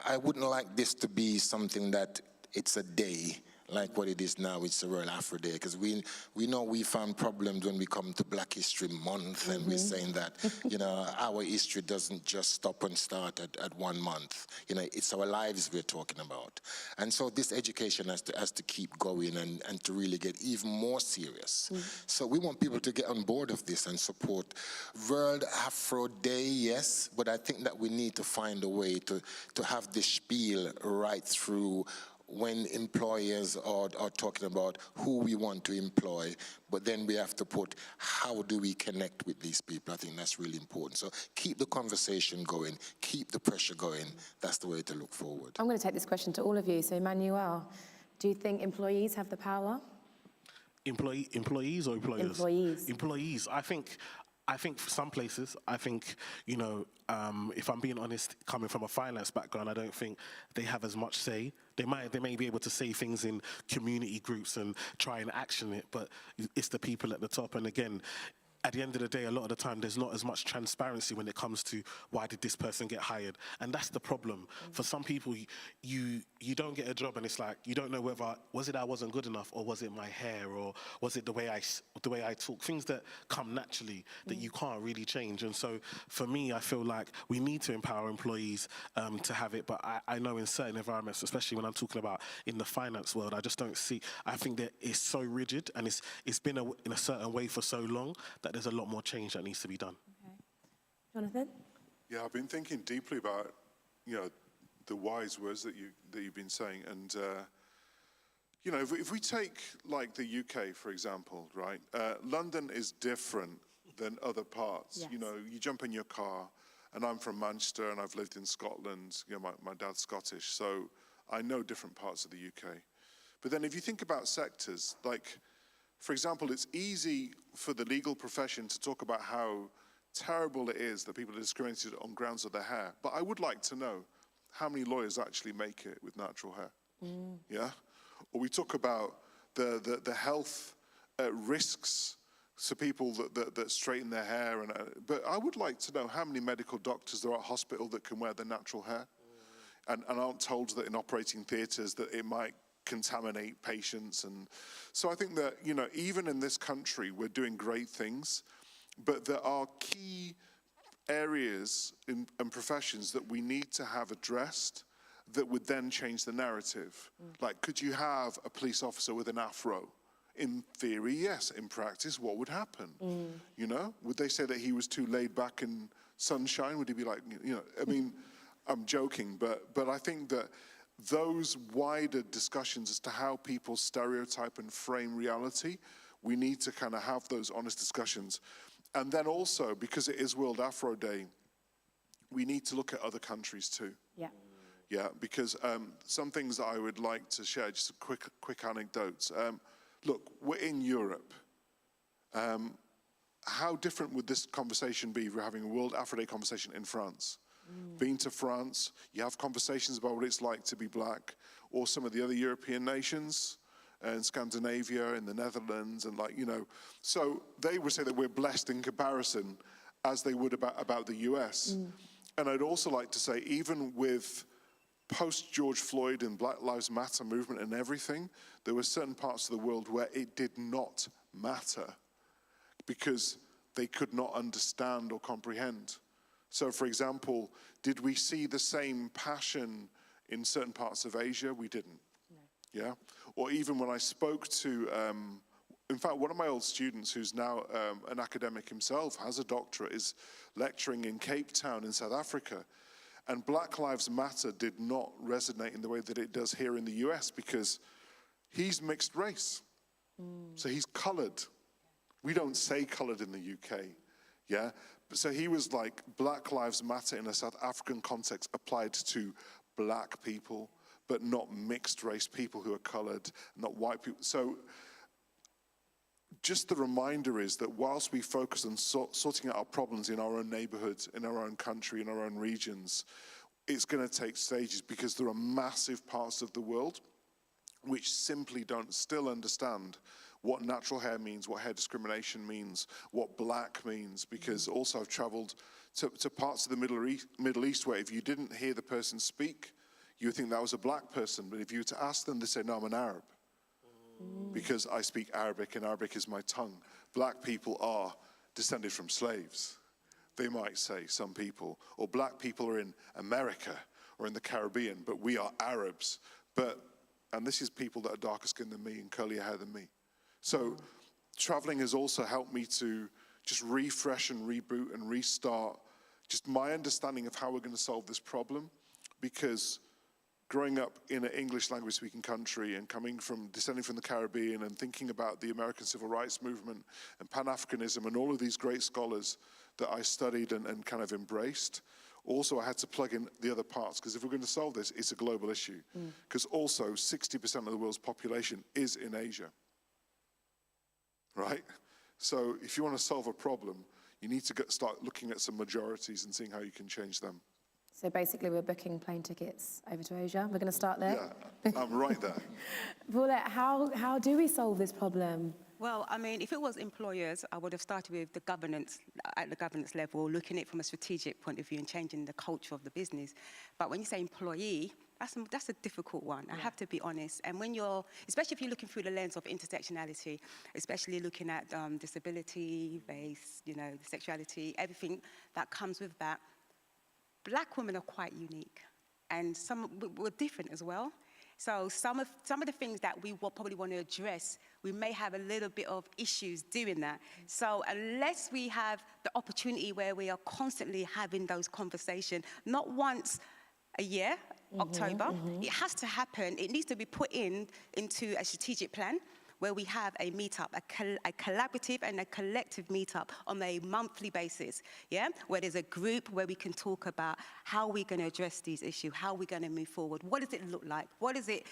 I wouldn't like this to be something that it's a day, like what it is now, it's the World Afro Day, because we know we found problems when we come to Black History Month, and we're saying that, you know, our history doesn't just stop and start at 1 month. You know, it's our lives we're talking about. And so this education has to keep going and to really get even more serious. So we want people to get on board of this and support World Afro Day, yes, but I think that we need to find a way to have this spiel right through when employers are talking about who we want to employ, but then we have to put how do we connect with these people. I think that's really important. So keep the conversation going, keep the pressure going. That's the way to look forward. I'm going to take this question to all of you. So, Emmanuel, do you think employees have the power? Employees or employers? Employees. Employees. I think for some places, I think, you know, if I'm being honest, coming from a finance background, I don't think they have as much say. They may be able to say things in community groups and try and action it, but it's the people at the top. And again, at the end of the day, a lot of the time, there's not as much transparency when it comes to why did this person get hired. And that's the problem. For some people, you don't get a job and it's like, you don't know whether, was it I wasn't good enough, or was it my hair, or was it the way I talk? Things that come naturally that you can't really change. And so for me, I feel like we need to empower employees to have it. But I know in certain environments, especially when I'm talking about in the finance world, I just don't see, I think that it's so rigid and it's been in a certain way for so long that there's a lot more change that needs to be done. Okay. Jonathan? Yeah, I've been thinking deeply about, you know, the wise words that you've been saying, and you know, if we take like the UK for example, right? London is different than other parts. Yes. You know, you jump in your car, and I'm from Manchester, and I've lived in Scotland. You know, my dad's Scottish, so I know different parts of the UK. But then, if you think about sectors like, for example, it's easy for the legal profession to talk about how terrible it is that people are discriminated on grounds of their hair. But I would like to know how many lawyers actually make it with natural hair. Yeah? Or we talk about the health risks to people that straighten their hair. But I would like to know how many medical doctors there are at hospital that can wear their natural hair and aren't told that in operating theatres that it might contaminate patients. And so I think that, you know, even in this country, we're doing great things, but there are key areas and professions that we need to have addressed that would then change the narrative. Like, could you have a police officer with an afro? In theory, yes. In practice, what would happen? You know, would they say that he was too laid back in sunshine? Would he be like, you know, I mean, I'm joking, but I think that those wider discussions as to how people stereotype and frame reality, we need to kind of have those honest discussions. And then also, because it is World Afro Day, we need to look at other countries too. Yeah. Yeah, because some things that I would like to share, just a quick anecdotes. Look, we're in Europe. How different would this conversation be if we're having a World Afro Day conversation in France? Been to France, you have conversations about what it's like to be black, or some of the other European nations, in Scandinavia, in the Netherlands, and like, you know. So they would say that we're blessed in comparison as they would about the US. And I'd also like to say, even with post-George Floyd and Black Lives Matter movement and everything, there were certain parts of the world where it did not matter because they could not understand or comprehend. So, for example, did we see the same passion in certain parts of Asia? We didn't. No. Yeah? Or even when I spoke to, in fact, one of my old students who's now an academic himself, has a doctorate, is lecturing in Cape Town in South Africa. And Black Lives Matter did not resonate in the way that it does here in the US because he's mixed race. So he's colored. We don't say colored in the UK. Yeah? So he was like, Black Lives Matter in a South African context applied to black people, but not mixed race people who are colored, not white people. So just the reminder is that whilst we focus on sorting out our problems in our own neighborhoods, in our own country, in our own regions, it's going to take stages, because there are massive parts of the world which simply don't still understand what natural hair means, what hair discrimination means, what black means, because also I've traveled to parts of the Middle East where if you didn't hear the person speak, you would think that was a black person, but if you were to ask them, they say, no, I'm an Arab, because I speak Arabic and Arabic is my tongue. Black people are descended from slaves, they might say, some people, or black people are in America or in the Caribbean, but we are Arabs. And this is people that are darker skinned than me and curlier hair than me. So traveling has also helped me to just refresh and reboot and restart just my understanding of how we're going to solve this problem, because growing up in an English language speaking country and descending from the Caribbean and thinking about the American Civil Rights Movement and Pan-Africanism and all of these great scholars that I studied and kind of embraced, also I had to plug in the other parts, because if we're going to solve this, it's a global issue. Because also 60% of the world's population is in Asia, right? So if you want to solve a problem, you need to start looking at some majorities and seeing how you can change them. So basically, we're booking plane tickets over to Asia. We're going to start there. Yeah, I'm right there. Paulette, how do we solve this problem? Well, I mean, if it was employers, I would have started with the governance, at the governance level, looking at it from a strategic point of view and changing the culture of the business. But when you say employee, that's a difficult one, I have to be honest. And when especially if you're looking through the lens of intersectionality, especially looking at disability, race, sexuality, everything that comes with that, black women are quite unique, and we're different as well. So some of the things that we will probably want to address, we may have a little bit of issues doing that. So unless we have the opportunity where we are constantly having those conversations, not once a year, October, it has to happen. It needs to be put into a strategic plan, where we have a meetup, a collaborative and a collective meetup on a monthly basis, where there's a group where we can talk about how we're going to address these issues, how we're going to move forward, what does it look like, what is it,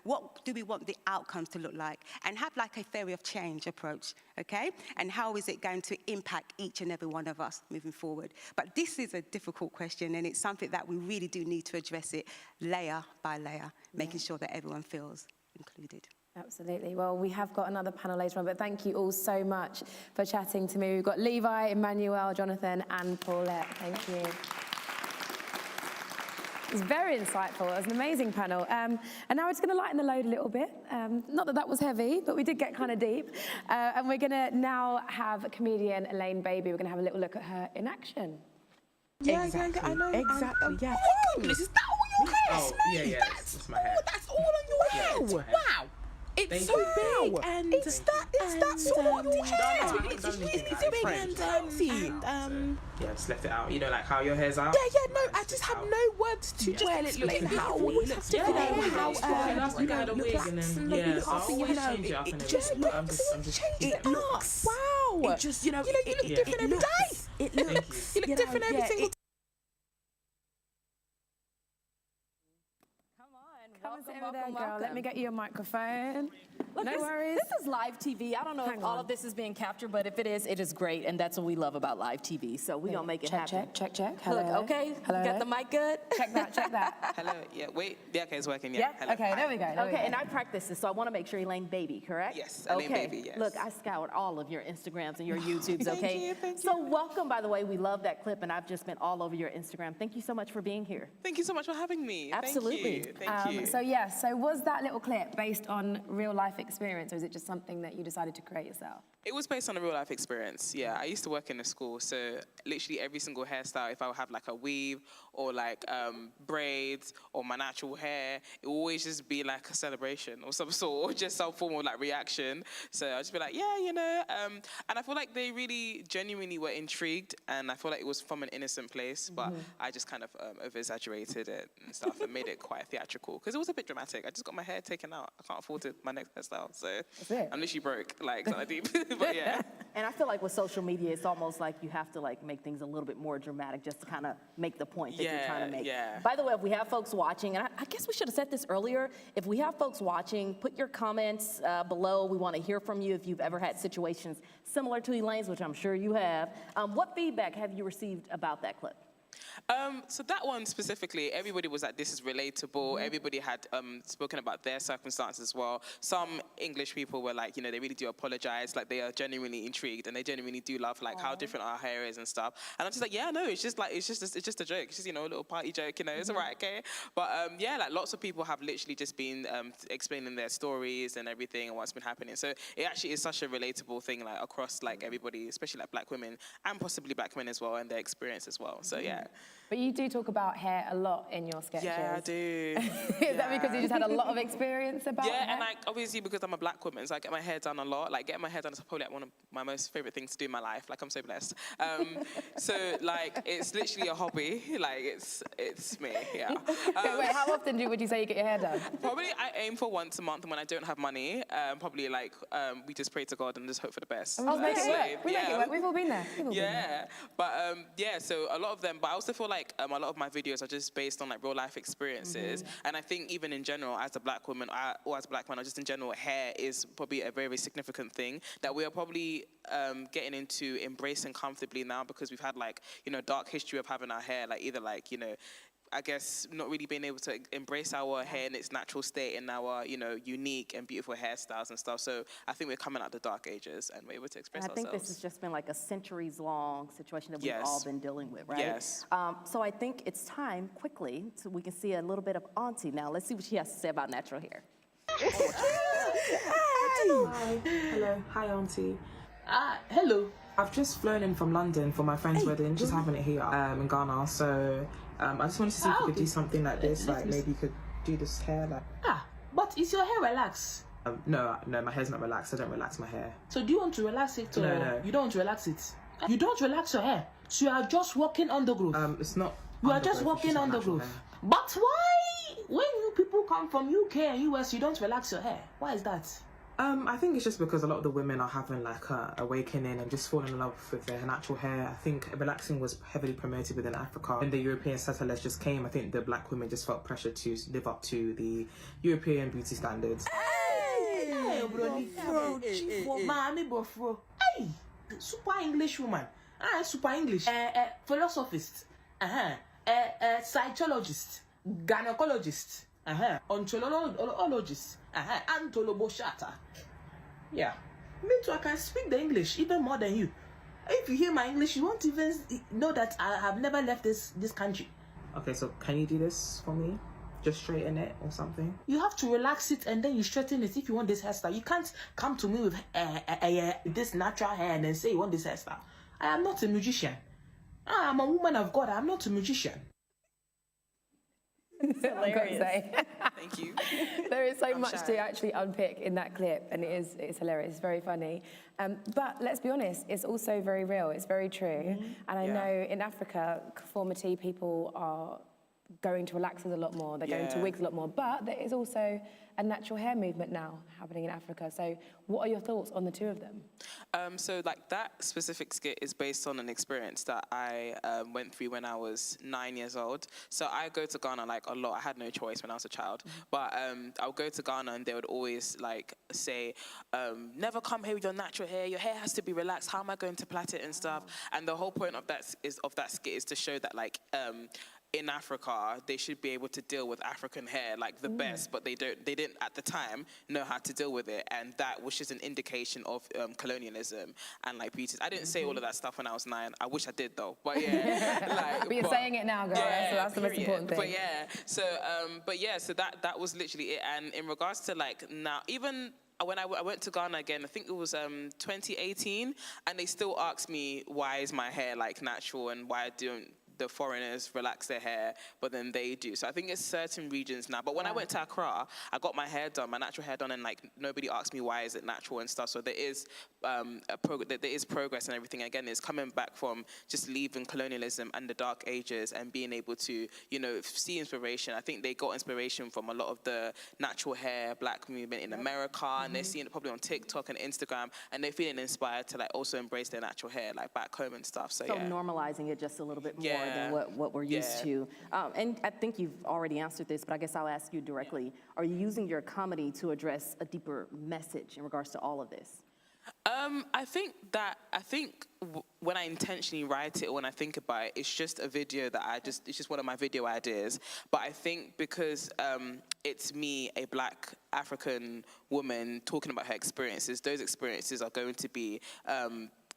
what do we want the outcomes to look like, and have like a theory of change approach, okay? And how is it going to impact each and every one of us moving forward? But this is a difficult question, and it's something that we really do need to address it layer by layer, making sure that everyone feels included. Absolutely. Well, we have got another panel later on, but thank you all so much for chatting to me. We've got Levi, Emmanuel, Jonathan, and Paulette. Thank you. It was very insightful. It was an amazing panel. And now we're just going to lighten the load a little bit. Not that was heavy, but we did get kind of deep. And we're going to now have comedian Elaine Baby. We're going to have a little look at her in action. Yeah, exactly. I know. Exactly. Yeah. Oh my goodness, is that all your hair? Oh, yeah. That's my hair. That's all on your hair. Wow. It's so big, and it's that sort of your hair. It's big and fancy. Yeah, just left it out. You know, like how your hair's out. Yeah. No, I just have no words to just explain how it looks. How you know the wig and then so I always change it up and everything. It looks wow. It just you look different every day. It looks you look different every single. Welcome. Let me get you a microphone. Look, no worries. This is live TV. I don't know if all of this is being captured, but if it is great, and that's what we love about live TV. So we're gonna make it happen. Check. Hello. Look, okay. Hello. Got the mic good? Check that. Hello. Yeah. Wait. Yeah. Okay. It's working. Yeah. Yeah. Okay. There we go. Okay. And I practiced this, so I want to make sure Elaine Baby, correct? Yes. Elaine Baby. Yes. Look, I scoured all of your Instagrams and your YouTubes. Okay. Thank you. So welcome, by the way. We love that clip, and I've just been all over your Instagram. Thank you so much for being here. Thank you so much for having me. Absolutely. Thank you. So was that little clip based on real life experience, or is it just something that you decided to create yourself? It was based on a real life experience. Yeah, I used to work in a school, so literally every single hairstyle, if I would have like a weave or like braids or my natural hair, it would always just be like a celebration or some sort, or just some form of like reaction. So I'd just be like, and I feel like they really genuinely were intrigued, and I feel like it was from an innocent place, but I just kind of over-exaggerated it and stuff and made it quite theatrical, because it was a bit dramatic. I just got my hair taken out. I can't afford my next hairstyle. hairstyle. So That's it. I'm literally broke, like, kind of deep. But yeah. And I feel like with social media, it's almost like you have to like make things a little bit more dramatic just to kind of make the point that you're trying to make. Yeah. By the way, if we have folks watching, and I guess we should have said this earlier, if we have folks watching, put your comments below. We want to hear from you if you've ever had situations similar to Elaine's, which I'm sure you have. What feedback have you received about that clip? So that one specifically, everybody was like, this is relatable. Everybody had spoken about their circumstances as well. Some English people were like, you know, they really do apologize. Like, they are genuinely intrigued and they genuinely do love like how different our hair is and stuff. And I'm just like, yeah, no, it's just like, it's just a joke. It's just, you know, a little party joke, you know, it's all right, okay? But yeah, like lots of people have literally just been explaining their stories and everything and what's been happening. So it actually is such a relatable thing, like across like everybody, especially like black women and possibly black men as well and their experience as well. So yeah. But you do talk about hair a lot in your sketches. Yeah, I do. Is that because you just had a lot of experience about hair? Yeah, and like obviously because I'm a black woman, so I get my hair done a lot. Like getting my hair done is probably like one of my most favorite things to do in my life. Like I'm so blessed. So like it's literally a hobby. Like it's me. Yeah. Wait, how often would you say you get your hair done? Probably I aim for once a month, and when I don't have money, probably like we just pray to God and just hope for the best. Oh, make it work. We make it work. We've all been there. But yeah, so a lot of them. But I also feel like a lot of my videos are just based on like real life experiences, and I think even in general, as a black woman or as a black man, or just in general, hair is probably a very, very significant thing that we are probably getting into embracing comfortably now, because we've had like, you know, dark history of having our hair like either like, you know, I guess not really being able to embrace our hair in its natural state and our, you know, unique and beautiful hairstyles and stuff. So I think we're coming out of the dark ages and we're able to express ourselves. I think this has just been like a centuries-long situation that we've Yes. all been dealing with, right? Yes. So I think it's time, quickly, so we can see a little bit of Auntie now. Let's see what she has to say about natural hair. Hi. Hello. Hi, Auntie. Hello. I've just flown in from London for my friend's wedding. She's having it here in Ghana. So I just wanted to see if you could do something like this. Like maybe you could do this hair. Like. But is your hair relaxed? No, my hair's not relaxed. I don't relax my hair. So do you want to relax it or No. you don't want to relax it? You don't relax your hair. So you are just walking on the groove. It's not. You are just walking on the groove. But why, when you people come from UK and US, you don't relax your hair? Why is that? I think it's just because a lot of the women are having like a awakening and just falling in love with their natural hair. I think relaxing was heavily promoted within Africa. When the European settlers just came, I think the black women just felt pressure to live up to the European beauty standards. Hey, super English woman. Super English. Philosophist. Psychologist. Gynecologist. Ontologist. Antoloboshata. Yeah. Me too, I can speak the English even more than you. If you hear my English, you won't even know that I have never left this country. Okay, so can you do this for me? Just straighten it or something? You have to relax it and then you straighten it if you want this hairstyle. You can't come to me with this natural hair and then say you want this hairstyle. I am not a magician. I'm a woman of God. I'm not a magician. I've got to say. Thank you. There is so much to actually unpick in that clip, and it's hilarious. It's very funny. But let's be honest, it's also very real. It's very true. And I know in Africa, conformity people are going to relaxers a lot more. They're going to wigs a lot more. But there is also a natural hair movement now happening in Africa. So what are your thoughts on the two of them? So like that specific skit is based on an experience that I went through when I was 9 years old. So I go to Ghana like a lot. I had no choice when I was a child. But I would go to Ghana and they would always like say, never come here with your natural hair. Your hair has to be relaxed. How am I going to plait it and stuff? And the whole point of that skit is to show that like in Africa, they should be able to deal with African hair like the best, but they didn't at the time know how to deal with it, and that was just an indication of colonialism and like beauty. I didn't say all of that stuff when I was 9. I wish I did though, but yeah. Like, but you're saying it now, girl, so that's the most important thing. But yeah, so that was literally it. And in regards to like now, even when I went to Ghana again, I think it was 2018, and they still ask me why is my hair like natural and why I don't the foreigners relax their hair, but then they do. So I think it's certain regions now. But when I went to Accra, I got my hair done, my natural hair done, and like nobody asked me why is it natural and stuff. So there is there is progress and everything. Again, it's coming back from just leaving colonialism and the dark ages and being able to, you know, see inspiration. I think they got inspiration from a lot of the natural hair black movement in America, and they're seeing it probably on TikTok and Instagram, and they're feeling inspired to like also embrace their natural hair like back home and stuff. So yeah, normalizing it just a little bit more than what we're used to. And I think you've already answered this, but I guess I'll ask you directly. Are you using your comedy to address a deeper message in regards to all of this? I think when I intentionally write it or when I think about it, it's just a video that it's just one of my video ideas. But I think because it's me, a black African woman, talking about her experiences, those experiences are going to be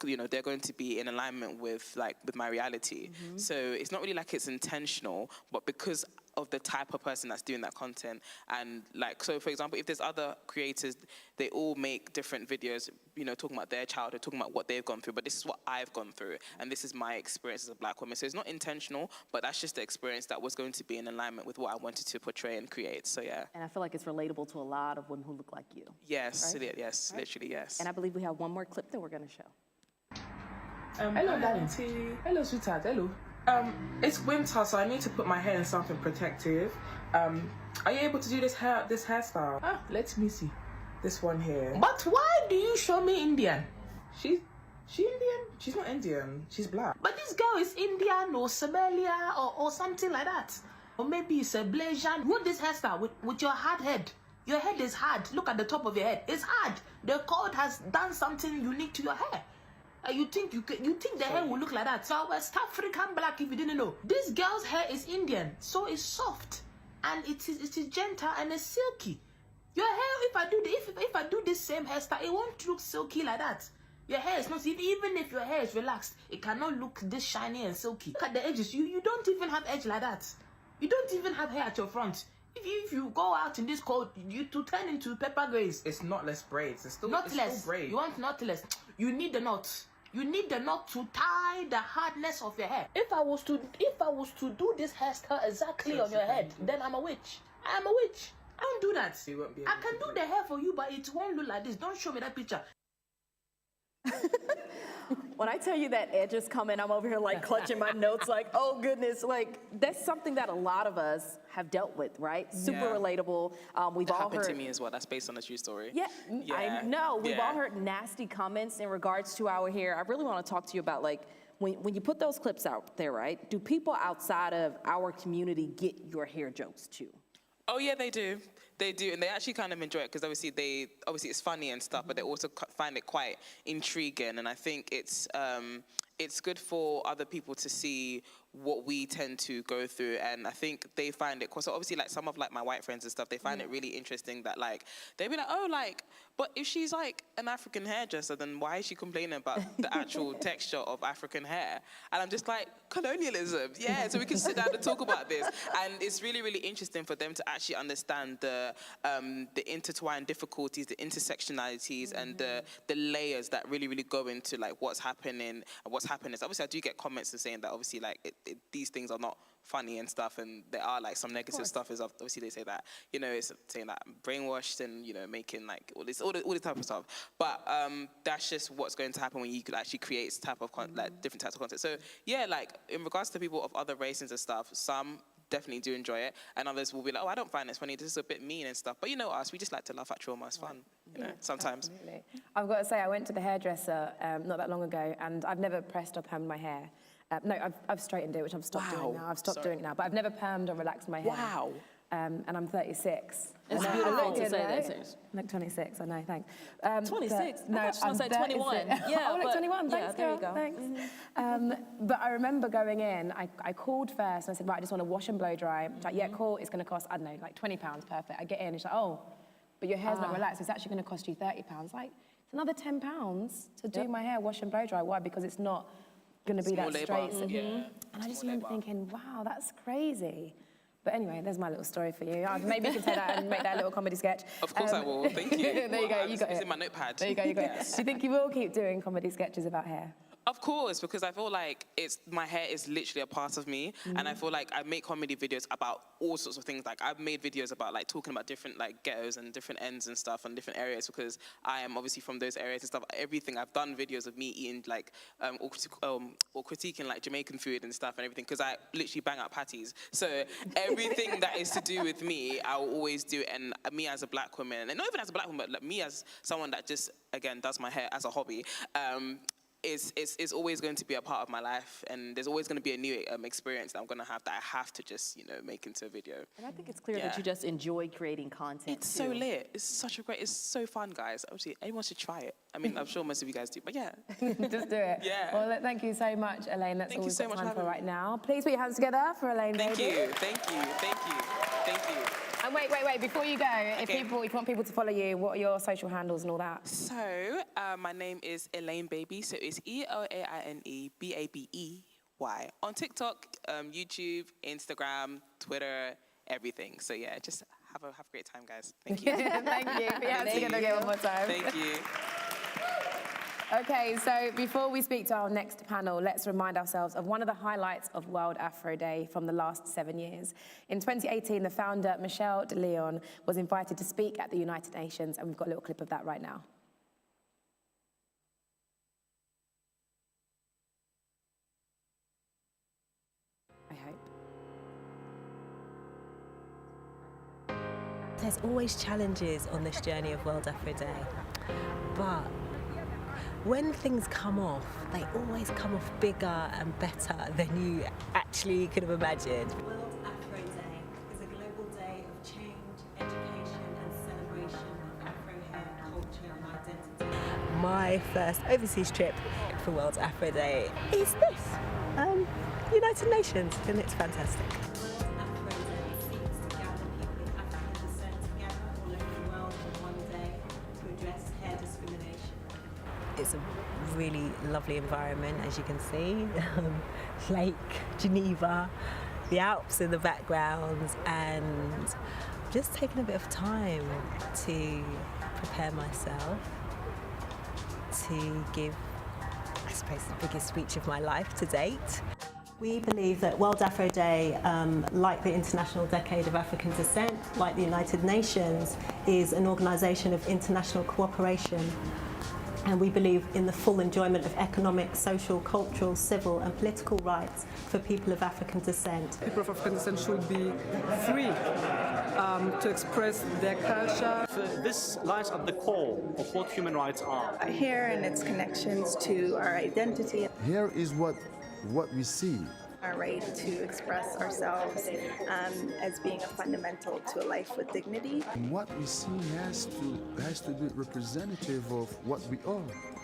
you know, they're going to be in alignment with my reality. So it's not really like it's intentional, but because of the type of person that's doing that content. And like, so for example, if there's other creators, they all make different videos, you know, talking about their childhood, talking about what they've gone through, but this is what I've gone through, and this is my experience as a black woman. So it's not intentional, but that's just the experience that was going to be in alignment with what I wanted to portray and create, so yeah. And I feel like it's relatable to a lot of women who look like you. Yes, right? yes, right? Literally, yes. And I believe we have one more clip that we're gonna show. Hello, darling. Hello, sweetheart. Hello. It's winter, so I need to put my hair in something protective. Are you able to do this hairstyle? Let me see. This one here. But why do you show me Indian? She Indian? She's not Indian. She's black. But this girl is Indian or Somalia or something like that. Or maybe it's a Blasian. What this hairstyle with your hard head? Your head is hard. Look at the top of your head. It's hard. The coat has done something unique to your hair. You think the hair will look like that? So West African black, if you didn't know. This girl's hair is Indian, so it's soft and it is gentle and it's silky. Your hair, if I do this same hairstyle, it won't look silky like that. Your hair is not, even if your hair is relaxed, it cannot look this shiny and silky. Look at the edges. You don't even have edge like that. You don't even have hair at your front. If you go out in this cold, you to turn into pepper grays. It's knotless braids. It's still knotless. Still braids. You want knotless. You need the knot. You need the knot to tie the hardness of your hair. If I was to do this hairstyle exactly on your head, then I'm a witch. I am a witch. I don't do that. You won't be I can do the hair for you, but it won't look like this. Don't show me that picture. When I tell you that edge is coming, I'm over here like clutching my notes like, oh goodness, like that's something that a lot of us have dealt with, right? Super relatable. We've all happened heard to me as well. That's based on a true story. Yeah, I know. We've all heard nasty comments in regards to our hair. I really want to talk to you about like, when you put those clips out there, right? Do people outside of our community get your hair jokes too? Oh yeah, they do. They do, and they actually kind of enjoy it because obviously it's funny and stuff, but they also find it quite intriguing. And I think it's good for other people to see what we tend to go through, and I think they find it. Cause obviously, like some of like my white friends and stuff, they find it really interesting that like they'd be like, oh, like, but if she's like an African hairdresser, then why is she complaining about the actual texture of African hair? And I'm just like, colonialism, yeah. So we can sit down and talk about this, and it's really, really interesting for them to actually understand the intertwined difficulties, the intersectionalities, and the layers that really, really go into like what's happening and what's happening. So obviously, I do get comments and saying that obviously like these things are not funny and stuff, and there are like some negative stuff. Is obviously they say that, you know, it's saying that I'm brainwashed and, you know, making like all this type of stuff. But that's just what's going to happen when you could actually create type of like different types of content. So yeah, like in regards to people of other races and stuff, some definitely do enjoy it, and others will be like, oh, I don't find this funny, this is a bit mean and stuff. But you know us, we just like to laugh at trauma. It's fun, you know, sometimes. Absolutely. I've got to say, I went to the hairdresser not that long ago, and I've never pressed or permed my hair. No, I've straightened it, which I've stopped doing now. I've stopped doing it now, but I've never permed or relaxed my hair. Wow. And I'm 36. It's beautiful to say that. I look 26, I know, thanks. 26? No, I thought you were going to say 21. Yeah, I look 21, thanks, there girl, you go. thanks. But I remember going in, I called first, and I said, right, I just want to wash and blow dry. She's like, yeah, cool, it's going to cost, I don't know, like £20, perfect. I get in, she's like, oh, but your hair's not relaxed, it's actually going to cost you £30. Like, it's another £10 to do my hair, wash and blow dry. Why? Because it's not going to be that straight. And I just remember thinking, wow, that's crazy. But anyway, there's my little story for you. Maybe you can take that and make that a little comedy sketch. Of course I will, thank you. There you go, you got it. It's in my notepad. There you go, you got it. Do you think you will keep doing comedy sketches about hair? Of course, because I feel like my hair is literally a part of me, and I feel like I make comedy videos about all sorts of things. Like I've made videos about like talking about different like ghettos and different ends and stuff and different areas because I am obviously from those areas and stuff. Everything I've done videos of me eating like or critiquing like Jamaican food and stuff and everything because I literally bang out patties. So everything that is to do with me, I will always do it. And me as a black woman, and not even as a black woman, but like me as someone that just again does my hair as a hobby. It's always going to be a part of my life, and there's always going to be a new experience that I'm going to have that I have to just, make into a video. And I think it's clear that you just enjoy creating content. It's so lit. It's so fun, guys. Obviously, anyone should try it. I mean, I'm sure most of you guys do, but yeah. Just do it. Yeah. Well, thank you so much, Elaine. That's all we've got time for right now. Please put your hands together for Elaine. Thank you. Thank you. And wait, before you go, if you want people to follow you, what are your social handles and all that? So, my name is Elaine Baby, so it's ELAINE BABEY on TikTok, YouTube, Instagram, Twitter, everything. So yeah, just have a great time, guys. Thank you. Thank you. Put your hands together again one more time. Thank you. Okay, so before we speak to our next panel, let's remind ourselves of one of the highlights of World Afro Day from the last 7 years. In 2018, the founder, Michel de Leon, was invited to speak at the United Nations, and we've got a little clip of that right now. I hope. There's always challenges on this journey of World Afro Day, but when things come off, they always come off bigger and better than you actually could have imagined. World Afro Day is a global day of change, education and celebration of Afro hair, culture and identity. My first overseas trip for World Afro Day is this, United Nations, and it's fantastic. World Afro Day seeks to gather people of African descent together all over the world in one day to address hair discrimination. It's a really lovely environment, as you can see. Lake Geneva, the Alps in the background, and just taking a bit of time to prepare myself to give, I suppose, the biggest speech of my life to date. We believe that World Afro Day, like the International Decade of African Descent, like the United Nations, is an organisation of international cooperation. And we believe in the full enjoyment of economic, social, cultural, civil and political rights for people of African descent. People of African descent should be free to express their culture. So this lies at the core of what human rights are. Hair and its connections to our identity. Hair is what we see. Our right to express ourselves as being a fundamental to a life with dignity. And what we see has to be representative of what we are.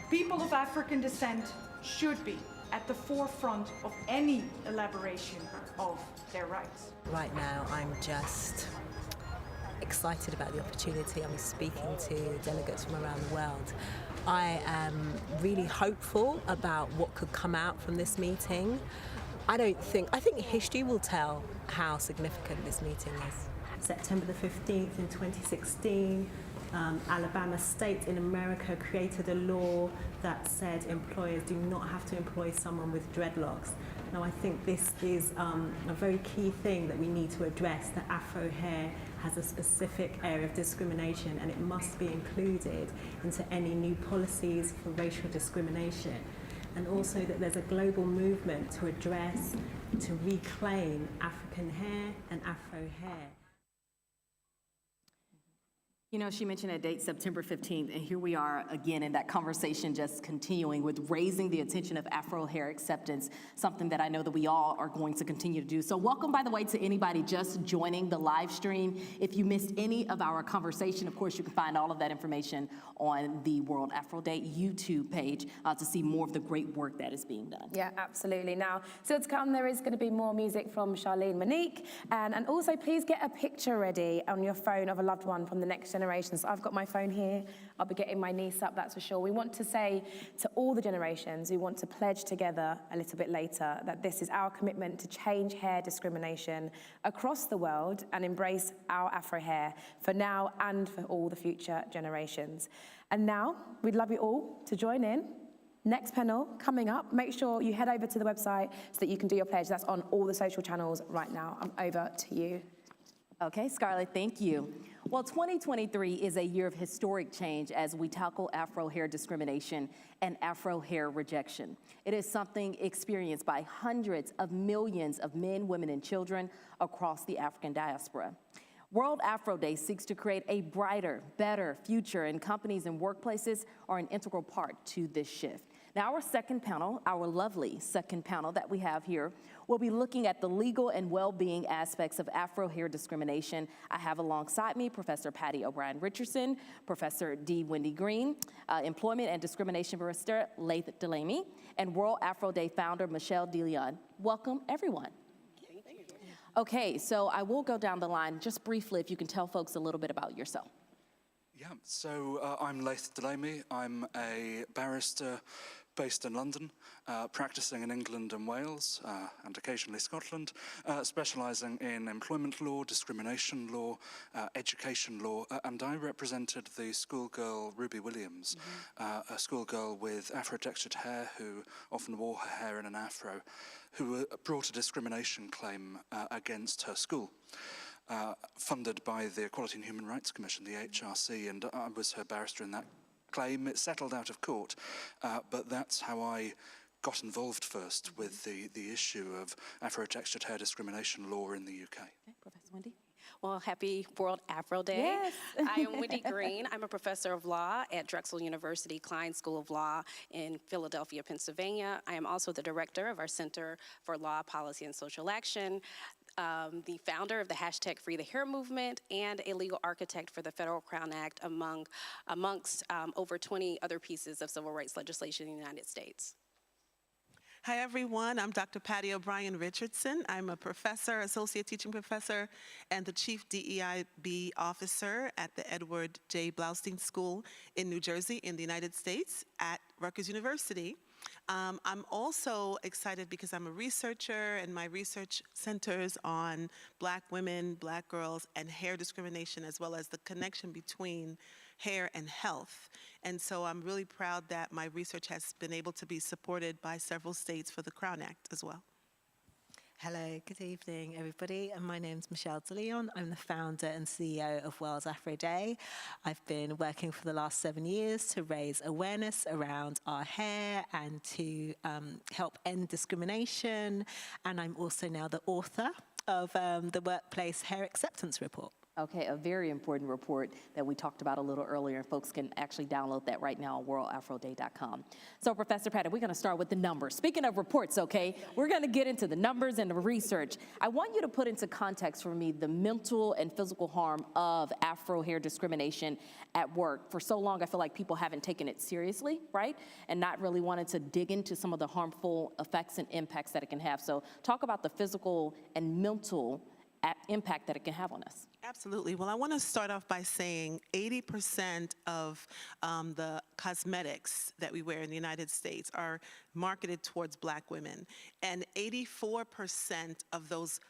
People of African descent should be at the forefront of any elaboration of their rights. Right now, I'm just excited about the opportunity. I'm speaking to delegates from around the world. I am really hopeful about what could come out from this meeting. I think history will tell how significant this meeting is. September the 15th in 2016, Alabama State in America created a law that said employers do not have to employ someone with dreadlocks. Now I think this is a very key thing that we need to address, that Afro hair has a specific area of discrimination and it must be included into any new policies for racial discrimination. And also that there's a global movement to address, to reclaim African hair and Afro hair. You know, she mentioned a date, September 15th, and here we are again in that conversation just continuing with raising the attention of Afro hair acceptance, something that I know that we all are going to continue to do. So welcome, by the way, to anybody just joining the live stream. If you missed any of our conversation, of course, you can find all of that information on the World Afro Day YouTube page to see more of the great work that is being done. Yeah, absolutely. Now, still to come, there is going to be more music from Charlene Monique, and also please get a picture ready on your phone of a loved one from the next generation. So I've got my phone here. I'll be getting my niece up, that's for sure. We want to say to all the generations, we want to pledge together a little bit later that this is our commitment to change hair discrimination across the world and embrace our Afro hair for now and for all the future generations. And now, we'd love you all to join in Next panel coming up. Make sure you head over to the website so that you can do your pledge. That's on all the social channels right now. I'm over to you. Okay, Scarlett, thank you. Well, 2023 is a year of historic change as we tackle Afro hair discrimination and Afro hair rejection. It is something experienced by hundreds of millions of men, women, and children across the African diaspora. World Afro Day seeks to create a brighter, better future, and companies and workplaces are an integral part to this shift. Now, our second panel, our lovely second panel that we have here, will be looking at the legal and well-being aspects of Afro hair discrimination. I have alongside me Professor Patty O'Brien Richardson, Professor D. Wendy Green, Employment and Discrimination Barrister Laith Delamy, and World Afro Day founder Michelle DeLeon. Welcome, everyone. Okay, so I will go down the line just briefly if you can tell folks a little bit about yourself. Yeah, so I'm Laith Delamy. I'm a barrister based in London, practicing in England and Wales, and occasionally Scotland, specialising in employment law, discrimination law, education law, and I represented the schoolgirl Ruby Williams, a schoolgirl with Afro-textured hair who often wore her hair in an afro, who brought a discrimination claim against her school. Funded by the Equality and Human Rights Commission, the HRC, and I was her barrister in that claim. It settled out of court, but that's how I got involved first with the issue of Afro-textured hair discrimination law in the UK. Okay, Professor Wendy. Well, happy World Afro Day. Yes. I am Wendy Green. I'm a professor of law at Drexel University Klein School of Law in Philadelphia, Pennsylvania. I am also the director of our Center for Law, Policy, and Social Action, the founder of the hashtag Free the Hair movement, and a legal architect for the Federal Crown Act amongst over 20 other pieces of civil rights legislation in the United States. Hi, everyone. I'm Dr. Patty O'Brien Richardson. I'm a professor, associate teaching professor, and the chief DEIB officer at the Edward J. Blaustein School in New Jersey in the United States at Rutgers University. I'm also excited because I'm a researcher, and my research centers on Black women, Black girls, and hair discrimination, as well as the connection between hair and health. And so I'm really proud that my research has been able to be supported by several states for the Crown Act as well. Hello, good evening, everybody. And my name's Michelle DeLeon. I'm the founder and CEO of World Afro Day. I've been working for the last 7 years to raise awareness around our hair and to help end discrimination. And I'm also now the author of the Workplace Hair Acceptance Report. Okay, a very important report that we talked about a little earlier, and folks can actually download that right now on worldafroday.com. So, Professor Patty, we're going to start with the numbers. Speaking of reports, okay, we're going to get into the numbers and the research. I want you to put into context for me the mental and physical harm of Afro hair discrimination at work. For so long, I feel like people haven't taken it seriously, right? And not really wanted to dig into some of the harmful effects and impacts that it can have. So, talk about the physical and mental impact that it can have on us. Absolutely. Well, I want to start off by saying 80% of the cosmetics that we wear in the United States are marketed towards Black women, and 84% of those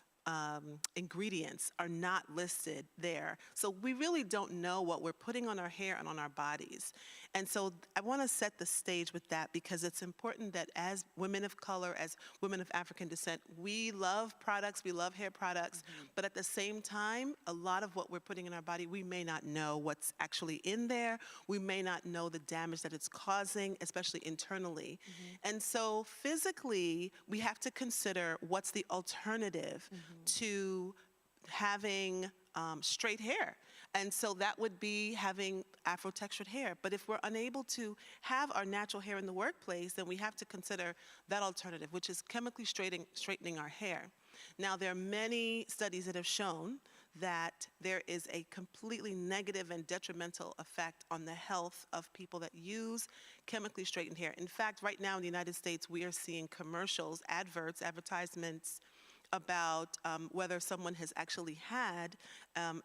ingredients are not listed there. So we really don't know what we're putting on our hair and on our bodies. And so I want to set the stage with that because it's important that as women of color, as women of African descent, we love products, we love hair products, but at the same time, a lot of what we're putting in our body, we may not know what's actually in there. We may not know the damage that it's causing, especially internally. And so physically, we have to consider what's the alternative to having straight hair. And so that would be having Afro-textured hair. But if we're unable to have our natural hair in the workplace, then we have to consider that alternative, which is chemically straightening our hair. Now, there are many studies that have shown that there is a completely negative and detrimental effect on the health of people that use chemically straightened hair. In fact, right now in the United States, we are seeing commercials, advertisements about whether someone has actually had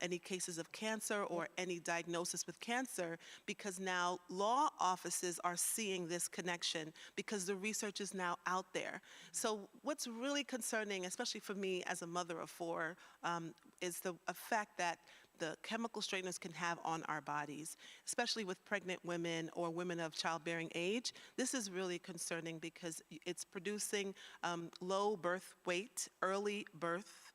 any cases of cancer or any diagnosis with cancer, because now law offices are seeing this connection because the research is now out there. So what's really concerning, especially for me as a mother of four, is the effect that the chemical straighteners can have on our bodies, especially with pregnant women or women of childbearing age. This is really concerning because it's producing low birth weight, early birth,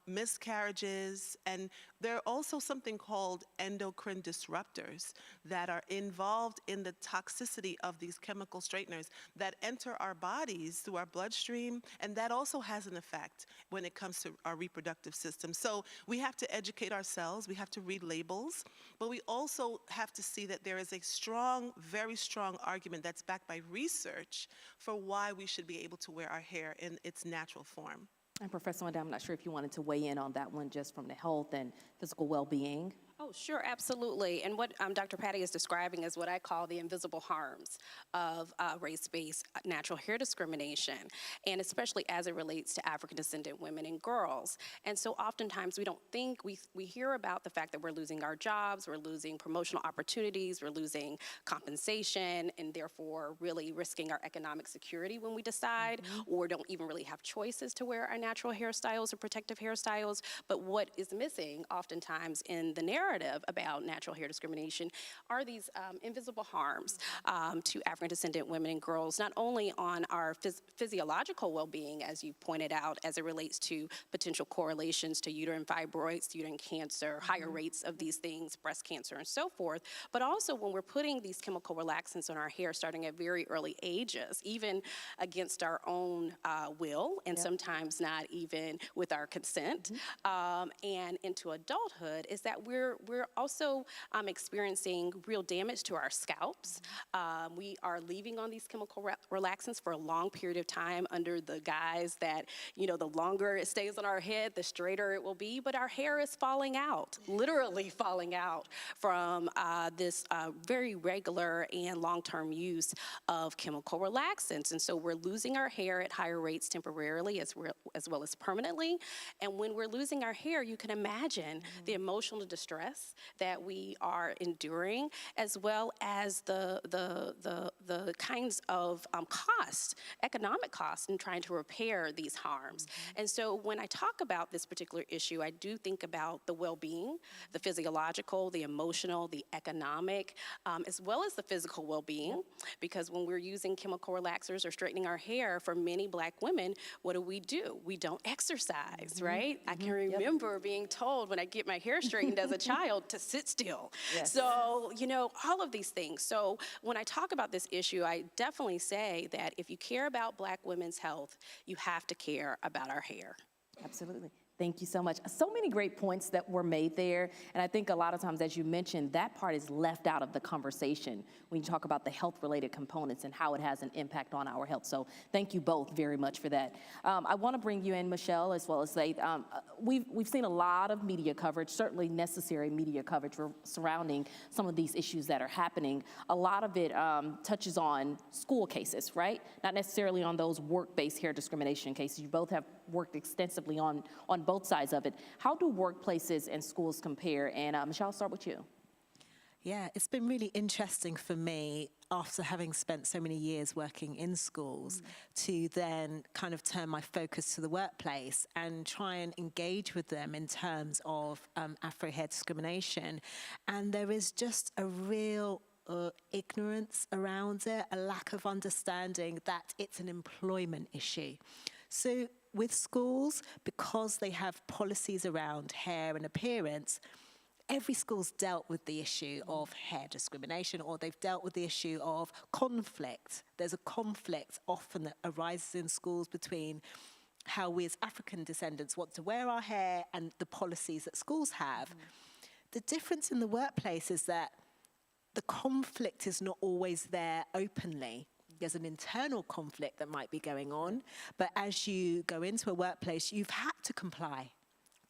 miscarriages, and there are also something called endocrine disruptors that are involved in the toxicity of these chemical straighteners that enter our bodies through our bloodstream, and that also has an effect when it comes to our reproductive system. So we have to educate ourselves, we have to read labels, but we also have to see that there is a strong, very strong argument that's backed by research for why we should be able to wear our hair in its natural form. And Professor Wanda, I'm not sure if you wanted to weigh in on that one just from the health and physical well-being. Oh, sure, absolutely. And what Dr. Patty is describing is what I call the invisible harms of race-based natural hair discrimination, and especially as it relates to African-descendant women and girls. And so oftentimes we don't think, we hear about the fact that we're losing our jobs, we're losing promotional opportunities, we're losing compensation, and therefore really risking our economic security when we decide, or don't even really have choices to wear our natural hairstyles or protective hairstyles. But what is missing oftentimes in the narrative about natural hair discrimination are these invisible harms to African-descendant women and girls, not only on our physiological well-being, as you pointed out, as it relates to potential correlations to uterine fibroids, uterine cancer, higher rates of these things, breast cancer, and so forth, but also when we're putting these chemical relaxants on our hair starting at very early ages, even against our own will, and sometimes not even with our consent, and into adulthood, is that we're also experiencing real damage to our scalps. We are leaving on these chemical relaxants for a long period of time under the guise that, you know, the longer it stays on our head, the straighter it will be, but our hair is falling out, literally falling out from this very regular and long-term use of chemical relaxants. And so we're losing our hair at higher rates temporarily as well as permanently. And when we're losing our hair, you can imagine the emotional distress that we are enduring, as well as the kinds of economic costs in trying to repair these harms. And so when I talk about this particular issue, I do think about the well-being, the physiological, the emotional, the economic, as well as the physical well-being, because when we're using chemical relaxers or straightening our hair, for many Black women, what do? We don't exercise, right? I can remember being told when I get my hair straightened as a child to sit still. So, you know, all of these things. So when I talk about this issue, I definitely say that if you care about Black women's health, you have to care about our hair. Absolutely. Thank you so much. So many great points that were made there. And I think a lot of times, as you mentioned, that part is left out of the conversation when you talk about the health-related components and how it has an impact on our health. So thank you both very much for that. I want to bring you in, Michelle, as well as say, we've seen a lot of media coverage, certainly necessary media coverage surrounding some of these issues that are happening. A lot of it touches on school cases, right? Not necessarily on those work-based hair discrimination cases. You both have worked extensively on both sides of it. How do workplaces and schools compare? And Michelle, I'll start with you. Yeah, it's been really interesting for me after having spent so many years working in schools to then kind of turn my focus to the workplace and try and engage with them in terms of Afro hair discrimination. And there is just a real ignorance around it, a lack of understanding that it's an employment issue. So with schools, because they have policies around hair and appearance, every school's dealt with the issue of hair discrimination, or they've dealt with the issue of conflict. There's a conflict often that arises in schools between how we as African descendants want to wear our hair and the policies that schools have. The difference in the workplace is that the conflict is not always there openly. There's an internal conflict that might be going on, but as you go into a workplace, you've had to comply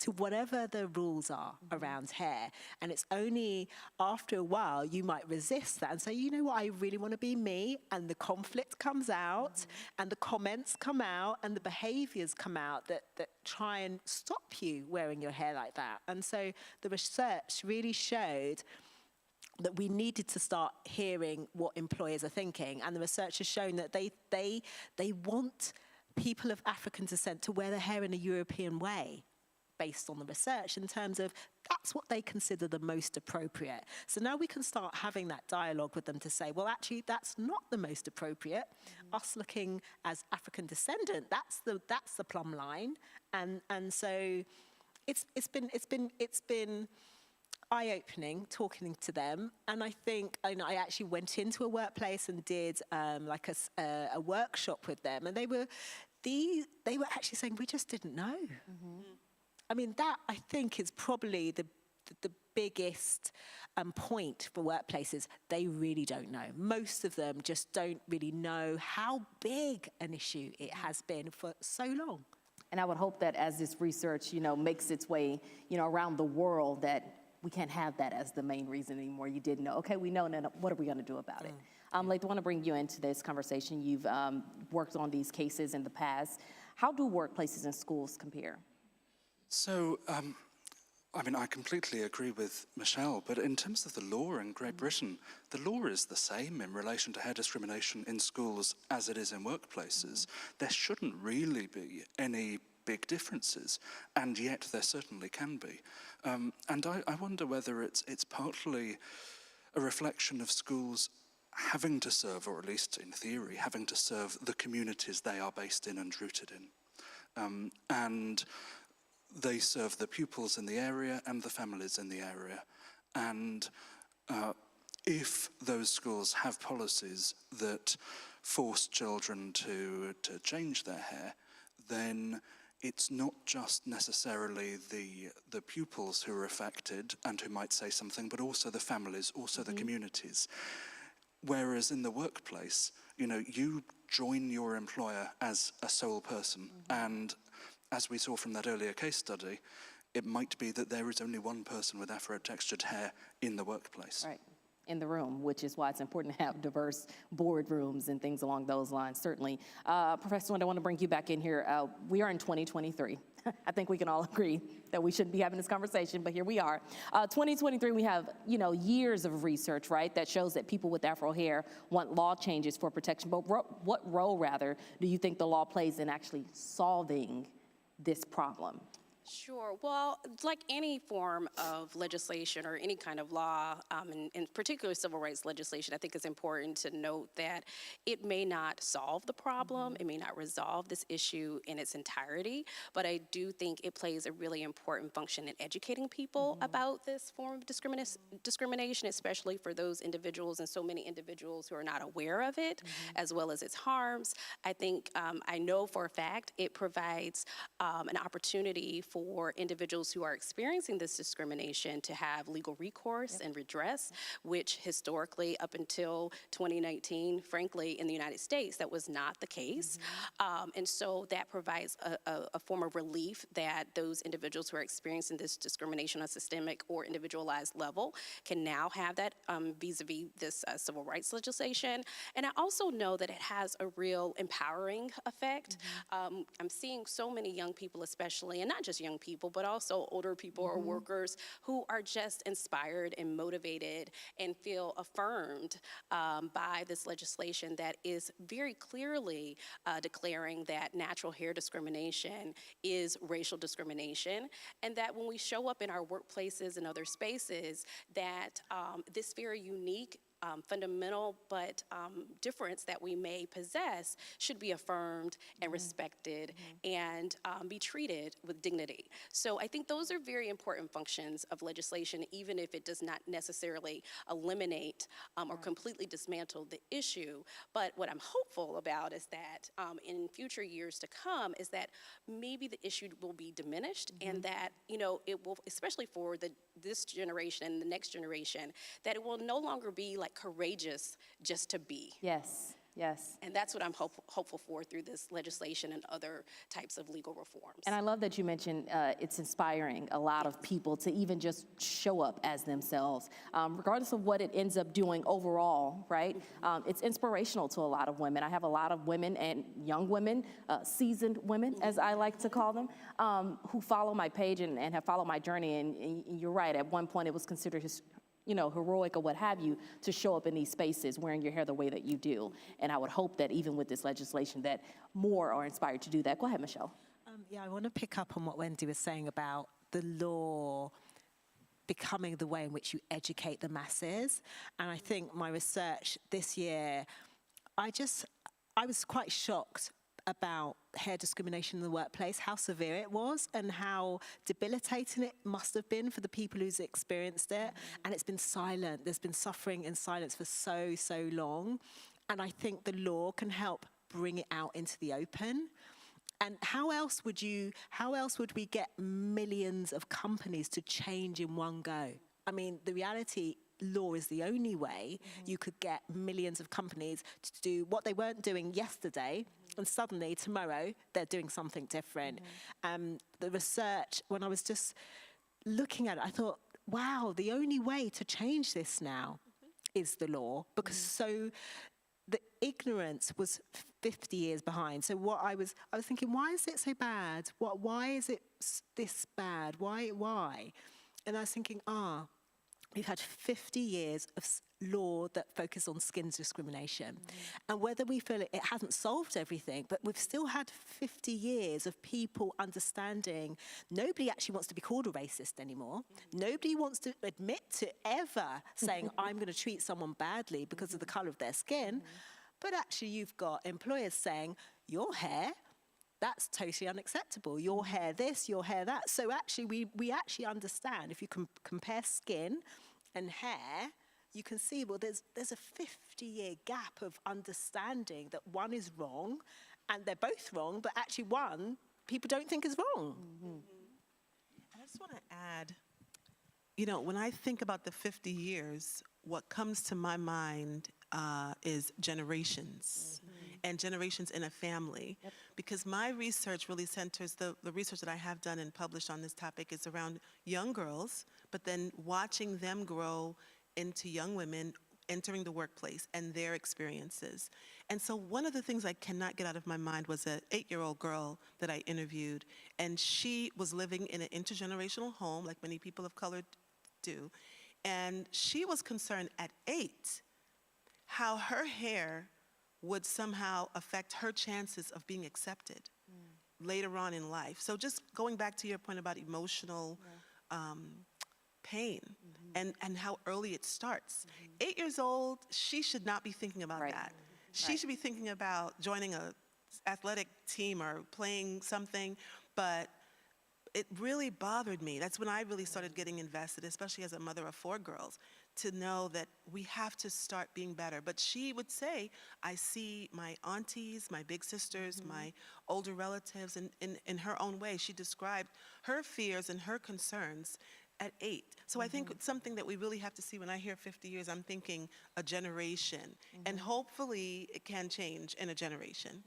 to whatever the rules are around hair. And it's only after a while you might resist that and say, you know what, I really want to be me, and the conflict comes out, and the comments come out, and the behaviors come out that try and stop you wearing your hair like that. And so the research really showed that we needed to start hearing what employers are thinking. And the research has shown that they want people of African descent to wear their hair in a European way. based on the research in terms of that's what they consider the most appropriate. So now we can start having that dialogue with them to say, well, actually, that's not the most appropriate. Us looking as African descendant, that's the plumb line. And so it's been eye-opening talking to them, and I think I actually went into a workplace and did like a workshop with them, and they were actually saying we just didn't know. I mean, that I think is probably the biggest point for workplaces. They really don't know. Most of them just don't really know how big an issue it has been for so long. And I would hope that as this research, makes its way, around the world, that we can't have that as the main reason anymore. You didn't know. Okay, we know now. What are we going to do about it? Latha, I want to bring you into this conversation. You've worked on these cases in the past. How do workplaces and schools compare? So, I mean, I completely agree with Michelle, but in terms of the law in Great Britain, the law is the same in relation to hair discrimination in schools as it is in workplaces. There shouldn't really be any big differences, and yet there certainly can be. And I wonder whether it's partly a reflection of schools having to serve, or at least in theory, having to serve the communities they are based in and rooted in. And they serve the pupils in the area and the families in the area. And if those schools have policies that force children to change their hair, then it's not just necessarily the pupils who are affected and who might say something, but also the families, also the communities. Whereas in the workplace, you join your employer as a sole person, and as we saw from that earlier case study, it might be that there is only one person with Afro-textured hair in the workplace. Right, in the room, which is why it's important to have diverse boardrooms and things along those lines, certainly. Professor Wind, I want to bring you back in here. We are in 2023. I think we can all agree that we shouldn't be having this conversation, but here we are. 2023, we have, years of research, right, that shows that people with Afro hair want law changes for protection. But what role, rather, do you think the law plays in actually solving this problem? Sure. Well, like any form of legislation or any kind of law, and particularly civil rights legislation, I think it's important to note that it may not solve the problem, it may not resolve this issue in its entirety, but I do think it plays a really important function in educating people about this form of discrimination, especially for those individuals and so many individuals who are not aware of it, as well as its harms. I think, I know for a fact, it provides an opportunity for individuals who are experiencing this discrimination to have legal recourse and redress, which historically up until 2019, frankly, in the United States, that was not the case. And so that provides a form of relief that those individuals who are experiencing this discrimination on a systemic or individualized level can now have that vis-a-vis this civil rights legislation. And I also know that it has a real empowering effect. I'm seeing so many young people especially, and not just young people, but also older people or workers who are just inspired and motivated and feel affirmed by this legislation that is very clearly declaring that natural hair discrimination is racial discrimination, and that when we show up in our workplaces and other spaces, that this very unique fundamental but difference that we may possess should be affirmed and respected and be treated with dignity. So I think those are very important functions of legislation, even if it does not necessarily eliminate or completely dismantle the issue. But what I'm hopeful about is that in future years to come is that maybe the issue will be diminished and that, it will, especially for this generation and the next generation, that it will no longer be like courageous just to be. Yes, yes. And that's what I'm hopeful for through this legislation and other types of legal reforms. And I love that you mentioned it's inspiring a lot of people to even just show up as themselves, regardless of what it ends up doing overall, right? It's inspirational to a lot of women. I have a lot of women and young women, seasoned women, as I like to call them, who follow my page and have followed my journey. And you're right, at one point it was considered heroic or what have you, to show up in these spaces wearing your hair the way that you do. And I would hope that even with this legislation that more are inspired to do that. Go ahead, Michelle. Yeah, I want to pick up on what Wendy was saying about the law becoming the way in which you educate the masses. And I think my research this year, I was quite shocked about hair discrimination in the workplace, how severe it was and how debilitating it must have been for the people who's experienced it. And it's been silent. There's been suffering in silence for so, so long. And I think the law can help bring it out into the open. And how else would we get millions of companies to change in one go? I mean, the reality, law is the only way you could get millions of companies to do what they weren't doing yesterday, and suddenly tomorrow they're doing something different. The research, when I was just looking at it, I thought, wow, the only way to change this now is the law, because so the ignorance was 50 years behind. So what I was thinking, why is it so bad? Why is it this bad? Why? And I was thinking, we've had 50 years of law that focus on skin discrimination. And whether we feel it hasn't solved everything, but we've still had 50 years of people understanding nobody actually wants to be called a racist anymore. Nobody wants to admit to ever saying, I'm going to treat someone badly because of the color of their skin. But actually you've got employers saying, your hair, that's totally unacceptable. Your hair this, your hair that. So actually we actually understand, if you compare skin and hair, you can see, well, there's a 50-year gap of understanding that one is wrong and they're both wrong, but actually one people don't think is wrong. I just want to add, when I think about the 50 years, what comes to my mind is generations and generations in a family. Because my research really centers, the research that I have done and published on this topic is around young girls, but then watching them grow into young women entering the workplace and their experiences. And so one of the things I cannot get out of my mind was an 8-year-old girl that I interviewed, and she was living in an intergenerational home, like many people of color do, and she was concerned at 8 how her hair would somehow affect her chances of being accepted later on in life. So just going back to your point about emotional pain and how early it starts. 8 years old, she should not be thinking about that. She should be thinking about joining a athletic team or playing something, but it really bothered me. That's when I really started getting invested, especially as a mother of 4 girls, to know that we have to start being better. But she would say, I see my aunties, my big sisters, my older relatives, and in her own way, she described her fears and her concerns at 8. So I think it's something that we really have to see. When I hear 50 years, I'm thinking a generation. And hopefully it can change in a generation.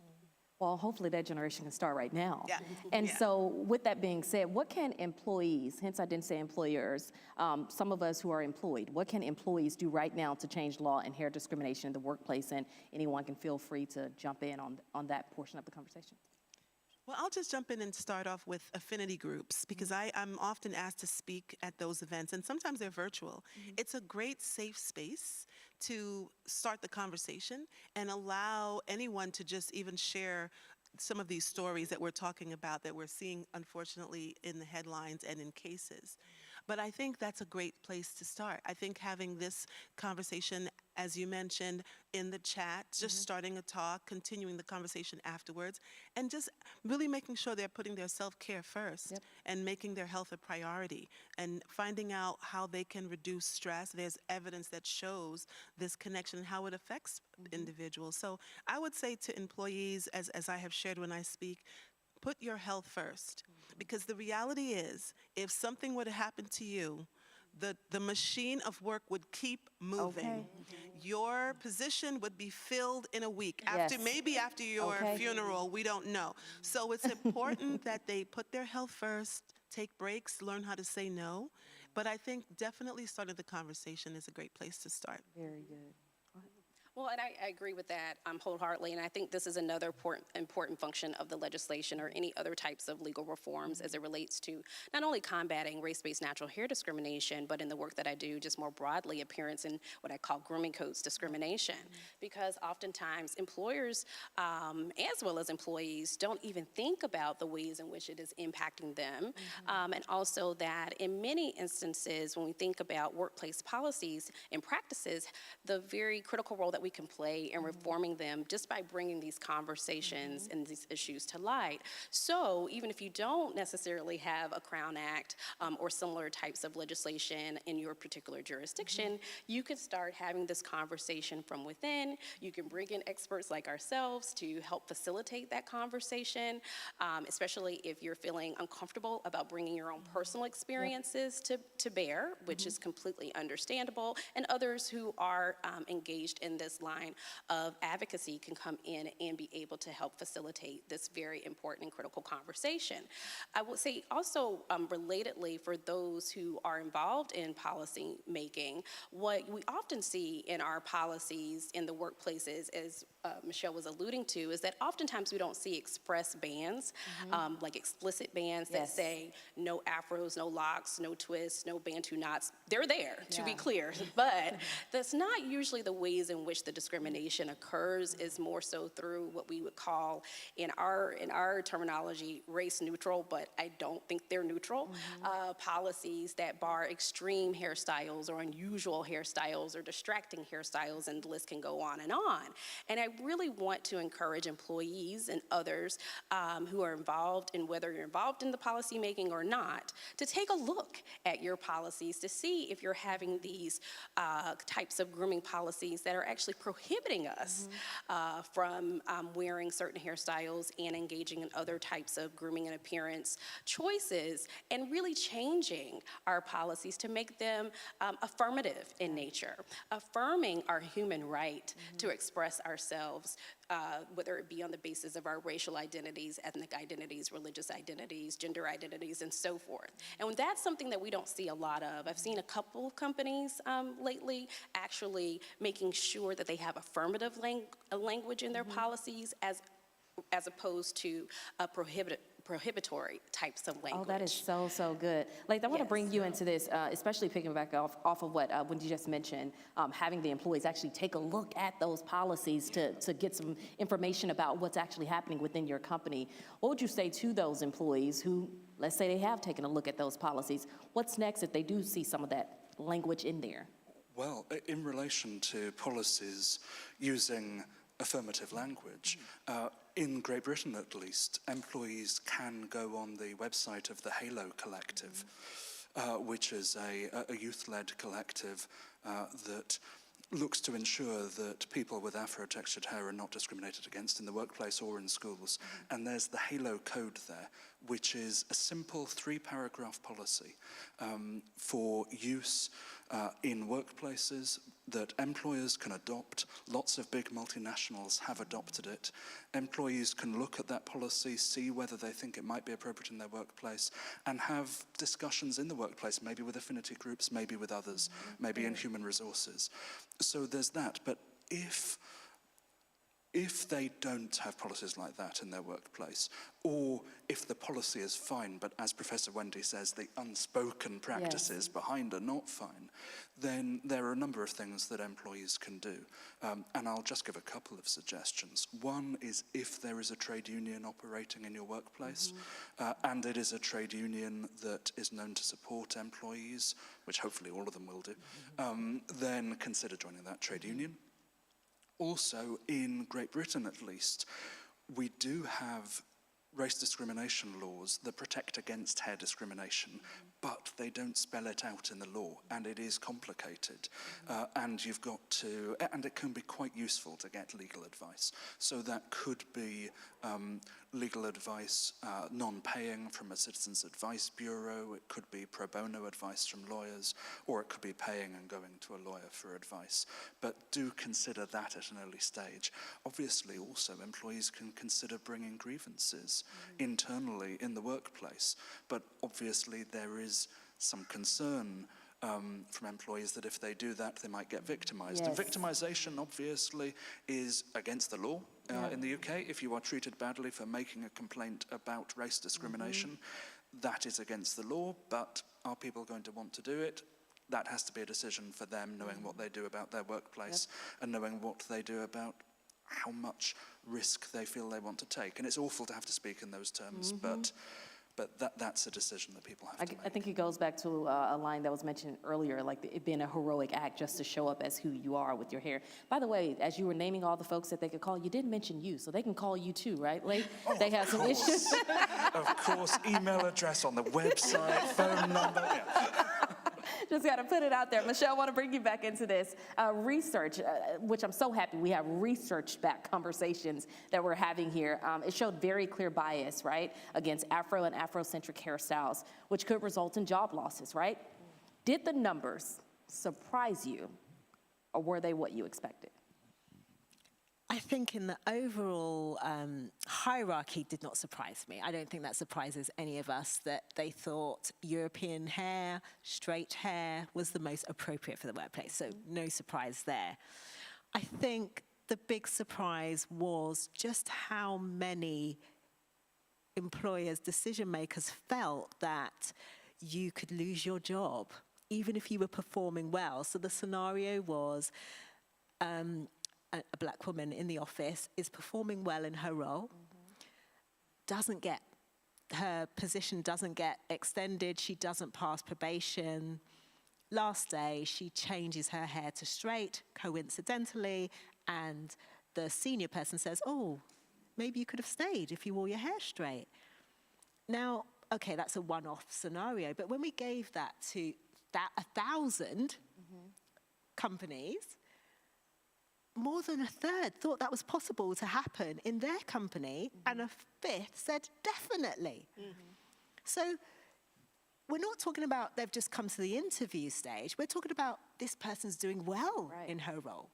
Well, hopefully that generation can start right now. Yeah. And so with that being said, what can employees, hence I didn't say employers, some of us who are employed, what can employees do right now to change law and hair discrimination in the workplace? And anyone can feel free to jump in on that portion of the conversation. Well, I'll just jump in and start off with affinity groups, because I'm often asked to speak at those events, and sometimes they're virtual. It's a great safe space to start the conversation and allow anyone to just even share some of these stories that we're talking about, that we're seeing, unfortunately, in the headlines and in cases. But I think that's a great place to start. I think having this conversation, as you mentioned, in the chat, just starting a talk, continuing the conversation afterwards, and just really making sure they're putting their self-care first and making their health a priority and finding out how they can reduce stress. There's evidence that shows this connection and how it affects individuals. So I would say to employees, as I have shared when I speak, put your health first, because the reality is, if something were to happen to you, the machine of work would keep moving. Your position would be filled in a week, maybe after your funeral, we don't know. So it's important that they put their health first, take breaks, learn how to say no. But I think definitely starting the conversation is a great place to start. Very good. Well, and I agree with that wholeheartedly, and I think this is another important function of the legislation or any other types of legal reforms as it relates to not only combating race-based natural hair discrimination, but in the work that I do just more broadly, appearance in what I call grooming codes discrimination. Because oftentimes employers, as well as employees, don't even think about the ways in which it is impacting them. And also that in many instances, when we think about workplace policies and practices, the very critical role that we can play in reforming them just by bringing these conversations and these issues to light. So even if you don't necessarily have a Crown Act or similar types of legislation in your particular jurisdiction, you can start having this conversation from within. You can bring in experts like ourselves to help facilitate that conversation, especially if you're feeling uncomfortable about bringing your own personal experiences to bear, which is completely understandable, and others who are engaged in this line of advocacy can come in and be able to help facilitate this very important and critical conversation. I will say also relatedly for those who are involved in policy making, what we often see in our policies in the workplaces, as Michelle was alluding to, is that oftentimes we don't see express bans, like explicit bans that say no afros, no locks, no twists, no bantu knots. They're there, to be clear, but that's not usually the ways in which the discrimination occurs. Is more so through what we would call, in our terminology, race neutral, but I don't think they're neutral, policies that bar extreme hairstyles or unusual hairstyles or distracting hairstyles, and the list can go on. And I really want to encourage employees and others who are involved in, whether you're involved in the policy making or not, to take a look at your policies to see if you're having these types of grooming policies that are actually prohibiting us from wearing certain hairstyles and engaging in other types of grooming and appearance choices, and really changing our policies to make them affirmative in nature, affirming our human right to express ourselves, whether it be on the basis of our racial identities, ethnic identities, religious identities, gender identities, and so forth. And that's something that we don't see a lot of. I've seen a couple of companies lately actually making sure that they have affirmative language in their policies as opposed to prohibitory types of language. Oh, that is so good. Like, I want to bring you into this, especially picking back off of what Wendy just mentioned, having the employees actually take a look at those policies to get some information about what's actually happening within your company. What would you say to those employees who, let's say they have taken a look at those policies? What's next if they do see some of that language in there? Well, in relation to policies using affirmative language, in Great Britain at least, employees can go on the website of the Halo Collective, which is a youth-led collective that looks to ensure that people with Afro-textured hair are not discriminated against in the workplace or in schools. And there's the Halo Code there, which is a simple 3-paragraph policy for use in workplaces that employers can adopt. Lots of big multinationals have adopted it. Employees can look at that policy, see whether they think it might be appropriate in their workplace, and have discussions in the workplace, maybe with affinity groups, maybe with others, maybe in human resources. So there's that. But if they don't have policies like that in their workplace, or if the policy is fine, but as Professor Wendy says, the unspoken practices behind are not fine, then there are a number of things that employees can do. And I'll just give a couple of suggestions. One is if there is a trade union operating in your workplace, and it is a trade union that is known to support employees, which hopefully all of them will do, then consider joining that trade union. Also, in Great Britain at least, we do have race discrimination laws that protect against hair discrimination, but they don't spell it out in the law, and it is complicated. And you've got to, and it can be quite useful to get legal advice. So that could be legal advice, non-paying from a Citizens Advice Bureau, it could be pro bono advice from lawyers, or it could be paying and going to a lawyer for advice. But do consider that at an early stage. Obviously, also, employees can consider bringing grievances internally in the workplace, but obviously there is some concern from employees that if they do that, they might get victimized. And victimization, obviously, is against the law in the UK. If you are treated badly for making a complaint about race discrimination, that is against the law, but are people going to want to do it? That has to be a decision for them, knowing what they do about their workplace and knowing what they do about how much risk they feel they want to take. And it's awful to have to speak in those terms, but that's a decision that people have to make. I think it goes back to a line that was mentioned earlier, like it being a heroic act just to show up as who you are with your hair. By the way, as you were naming all the folks that they could call, you didn't mention you, so they can call you too, right, Lee? They have some issues. Of course, email address on the website, phone number. Just got to put it out there. Michelle, I want to bring you back into this. Research, which I'm so happy we have research-backed conversations that we're having here. It showed very clear bias, right, against Afro and Afrocentric hairstyles, which could result in job losses, right? Did the numbers surprise you, or were they what you expected? I think in the overall hierarchy did not surprise me. I don't think that surprises any of us that they thought European hair, straight hair was the most appropriate for the workplace. So no surprise there. I think the big surprise was just how many employers, decision makers felt that you could lose your job, even if you were performing well. So the scenario was, a black woman in the office is performing well in her role, her position doesn't get extended, she doesn't pass probation. Last day, she changes her hair to straight, coincidentally, and the senior person says, oh, maybe you could have stayed if you wore your hair straight. Now, okay, that's a one-off scenario, but when we gave that to 1,000 companies, more than a third thought that was possible to happen in their company, and a fifth said definitely. So we're not talking about they've just come to the interview stage. We're talking about this person's doing well in her role.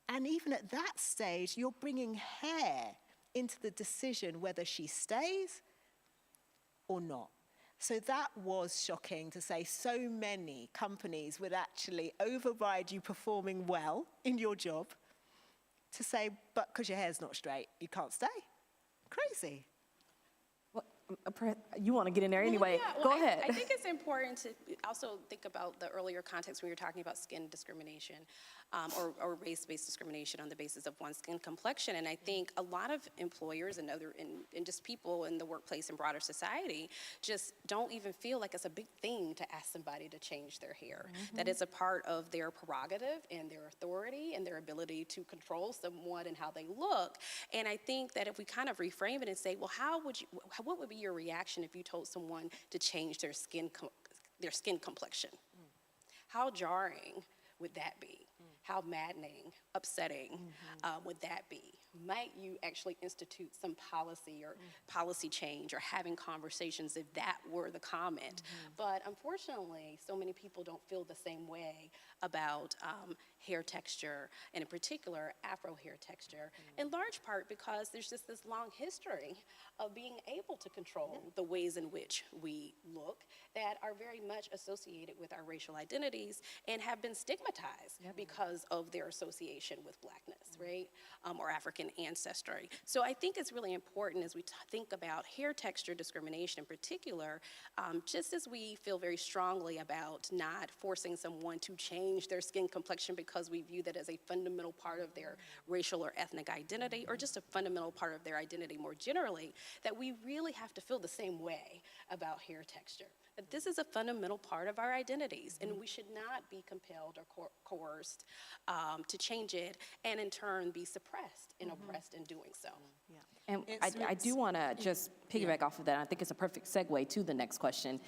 And even at that stage, you're bringing hair into the decision whether she stays or not. So that was shocking to say so many companies would actually override you performing well in your job to say, but because your hair's not straight, you can't stay. Crazy. Well, you want to get in there anyway. Yeah, Go ahead. I think it's important to also think about the earlier context when you're talking about skin discrimination or race-based discrimination on the basis of one's skin complexion. And I think a lot of employers and and just people in the workplace and broader society just don't even feel like it's a big thing to ask somebody to change their hair. That it's a part of their prerogative and their authority and their ability to control someone and how they look. And I think that if we kind of reframe it and say, well, what would be your reaction if you told someone to change their skin complexion? How jarring would that be? How maddening, upsetting would that be? Might you actually institute some policy or policy change or having conversations if that were the comment? But unfortunately, so many people don't feel the same way about hair texture, and in particular, Afro hair texture, in large part because there's just this long history of being able to control the ways in which we look that are very much associated with our racial identities and have been stigmatized because of their association with blackness, right? Or African ancestry. So I think it's really important as we think about hair texture discrimination in particular, just as we feel very strongly about not forcing someone to change their skin complexion because we view that as a fundamental part of their racial or ethnic identity, or just a fundamental part of their identity more generally, that we really have to feel the same way about hair texture. That this is a fundamental part of our identities, and we should not be compelled or coerced to change it, and in turn be suppressed and oppressed in doing so. And I do want to just piggyback off of that. I think it's a perfect segue to the next question,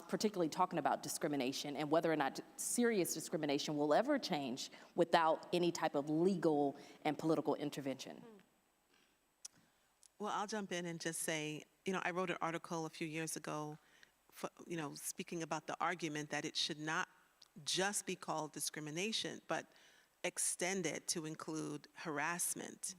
particularly talking about discrimination and whether or not serious discrimination will ever change without any type of legal and political intervention. Well, I'll jump in and just say, I wrote an article a few years ago, speaking about the argument that it should not just be called discrimination, but extended to include harassment.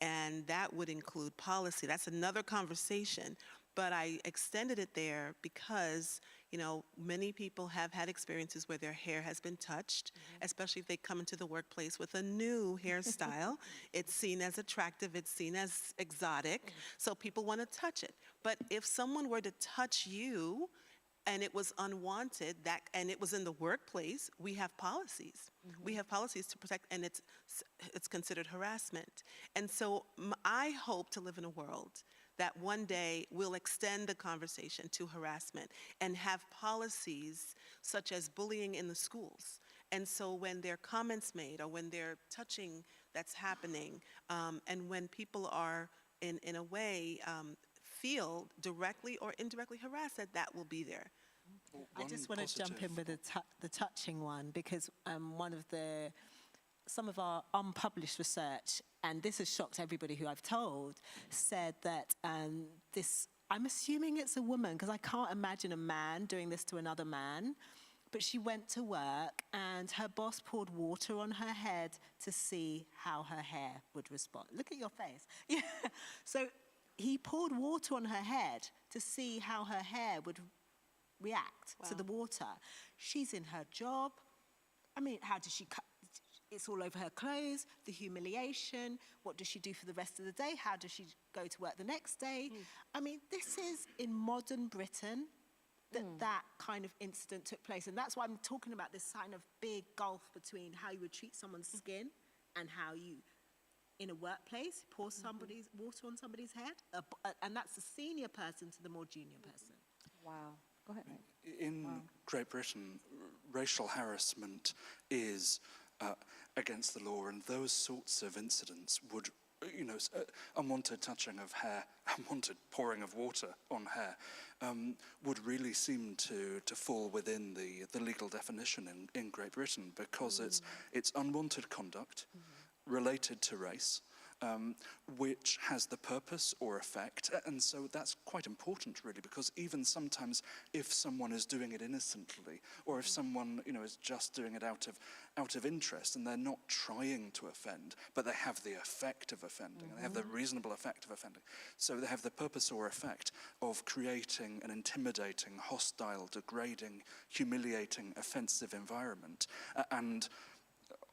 And that would include policy. That's another conversation. but I extended it there because, you know, many people have had experiences where their hair has been touched, especially if they come into the workplace with a new hairstyle. It's seen as attractive, it's seen as exotic, so people want to touch it. But if someone were to touch you and it was unwanted, and it was in the workplace, we have policies. We have policies to protect, and it's considered harassment. And so I hope to live in a world that one day we'll extend the conversation to harassment and have policies such as bullying in the schools. And so when there are comments made or when there are touching that's happening, and when people are in a way feel directly or indirectly harassed, that will be there. I just want to jump in with the touching one, because some of our unpublished research, and this has shocked everybody who I've told, said that I'm assuming it's a woman, because I can't imagine a man doing this to another man, but she went to work and her boss poured water on her head to see how her hair would respond. Look at your face. Yeah. So he poured water on her head to see how her hair would react to the water. She's in her job. I mean, how does she cut? It's all over her clothes, the humiliation. What does she do for the rest of the day? How does she go to work the next day? I mean, this is in modern Britain that kind of incident took place. And that's why I'm talking about this kind of big gulf between how you would treat someone's skin and how you, in a workplace, pour somebody's water on somebody's head. And that's the senior person to the more junior person. Wow. Go ahead, Mike. In Great Britain, racial harassment is against the law, and those sorts of incidents would, unwanted touching of hair, unwanted pouring of water on hair, would really seem to fall within the legal definition in Great Britain, because it's unwanted conduct related to race, which has the purpose or effect. And so that's quite important, really, because even sometimes if someone is doing it innocently, or if someone, is just doing it out of interest, and they're not trying to offend, but they have the effect of offending, and they have the reasonable effect of offending. So they have the purpose or effect of creating an intimidating, hostile, degrading, humiliating, offensive environment. And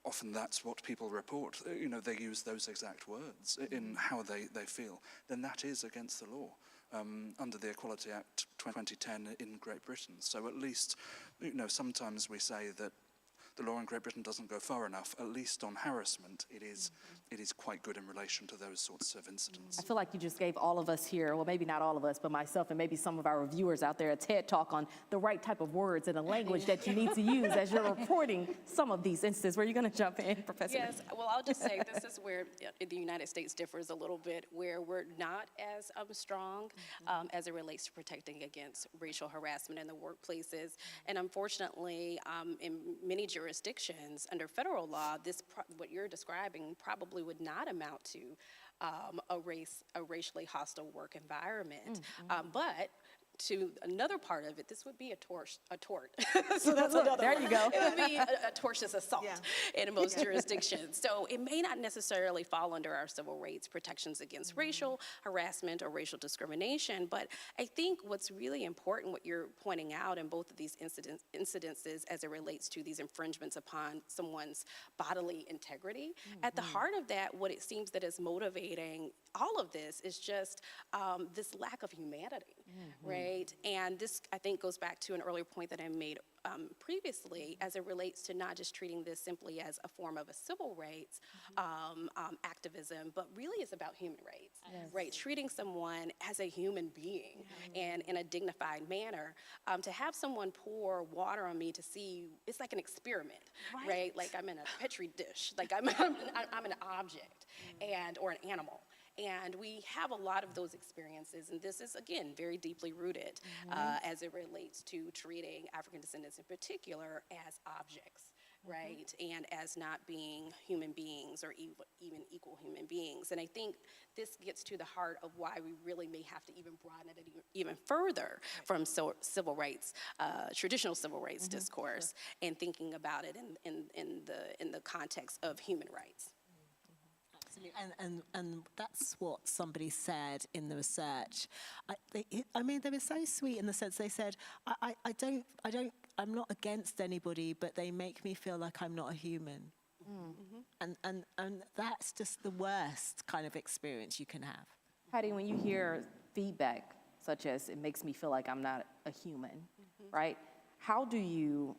often that's what people report. They use those exact words in how they feel. Then that is against the law under the Equality Act 2010 in Great Britain. So at least, sometimes we say that the law in Great Britain doesn't go far enough. At least on harassment, it is quite good in relation to those sorts of incidents. I feel like you just gave all of us here, well, maybe not all of us, but myself and maybe some of our viewers out there, a TED Talk on the right type of words and the language that you need to use as you're reporting some of these instances. Were you going to jump in, Professor? Yes, well, I'll just say this is where the United States differs a little bit, where we're not as strong as it relates to protecting against racial harassment in the workplaces. And unfortunately, in many jurisdictions under federal law, what you're describing probably would not amount to a racially hostile work environment. But to another part of it, this would be a tort. So that's another there you go. It would be a tortious assault in most jurisdictions. So it may not necessarily fall under our civil rights protections against racial harassment or racial discrimination, but I think what's really important, what you're pointing out in both of these incidences as it relates to these infringements upon someone's bodily integrity, at the heart of that, what it seems that is motivating all of this is just this lack of humanity, right? And this, I think, goes back to an earlier point that I made previously as it relates to not just treating this simply as a form of a civil rights activism, but really is about human rights, right? Treating someone as a human being and in a dignified manner. To have someone pour water on me to see, it's like an experiment, right? Like I'm in a Petri dish, like I'm an object or an animal. And we have a lot of those experiences, and this is, again, very deeply rooted as it relates to treating African descendants in particular as objects, right? And as not being human beings or even equal human beings. And I think this gets to the heart of why we really may have to even broaden it even further from civil rights, traditional civil rights discourse, and thinking about it in the context of human rights. Absolutely, and that's what somebody said in the research. I mean, they were so sweet in the sense they said, I'm not against anybody, but they make me feel like I'm not a human. And that's just the worst kind of experience you can have. Patty, when you hear feedback such as it makes me feel like I'm not a human, right? How do you,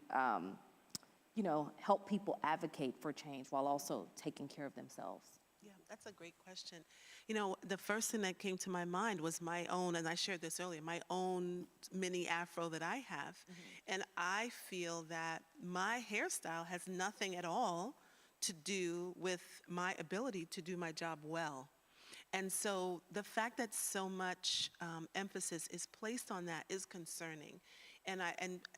help people advocate for change while also taking care of themselves? Yeah, that's a great question. You know, the first thing that came to my mind was my own, and I shared this earlier, my own mini afro that I have. And I feel that my hairstyle has nothing at all to do with my ability to do my job well. And so the fact that so much emphasis is placed on that is concerning. And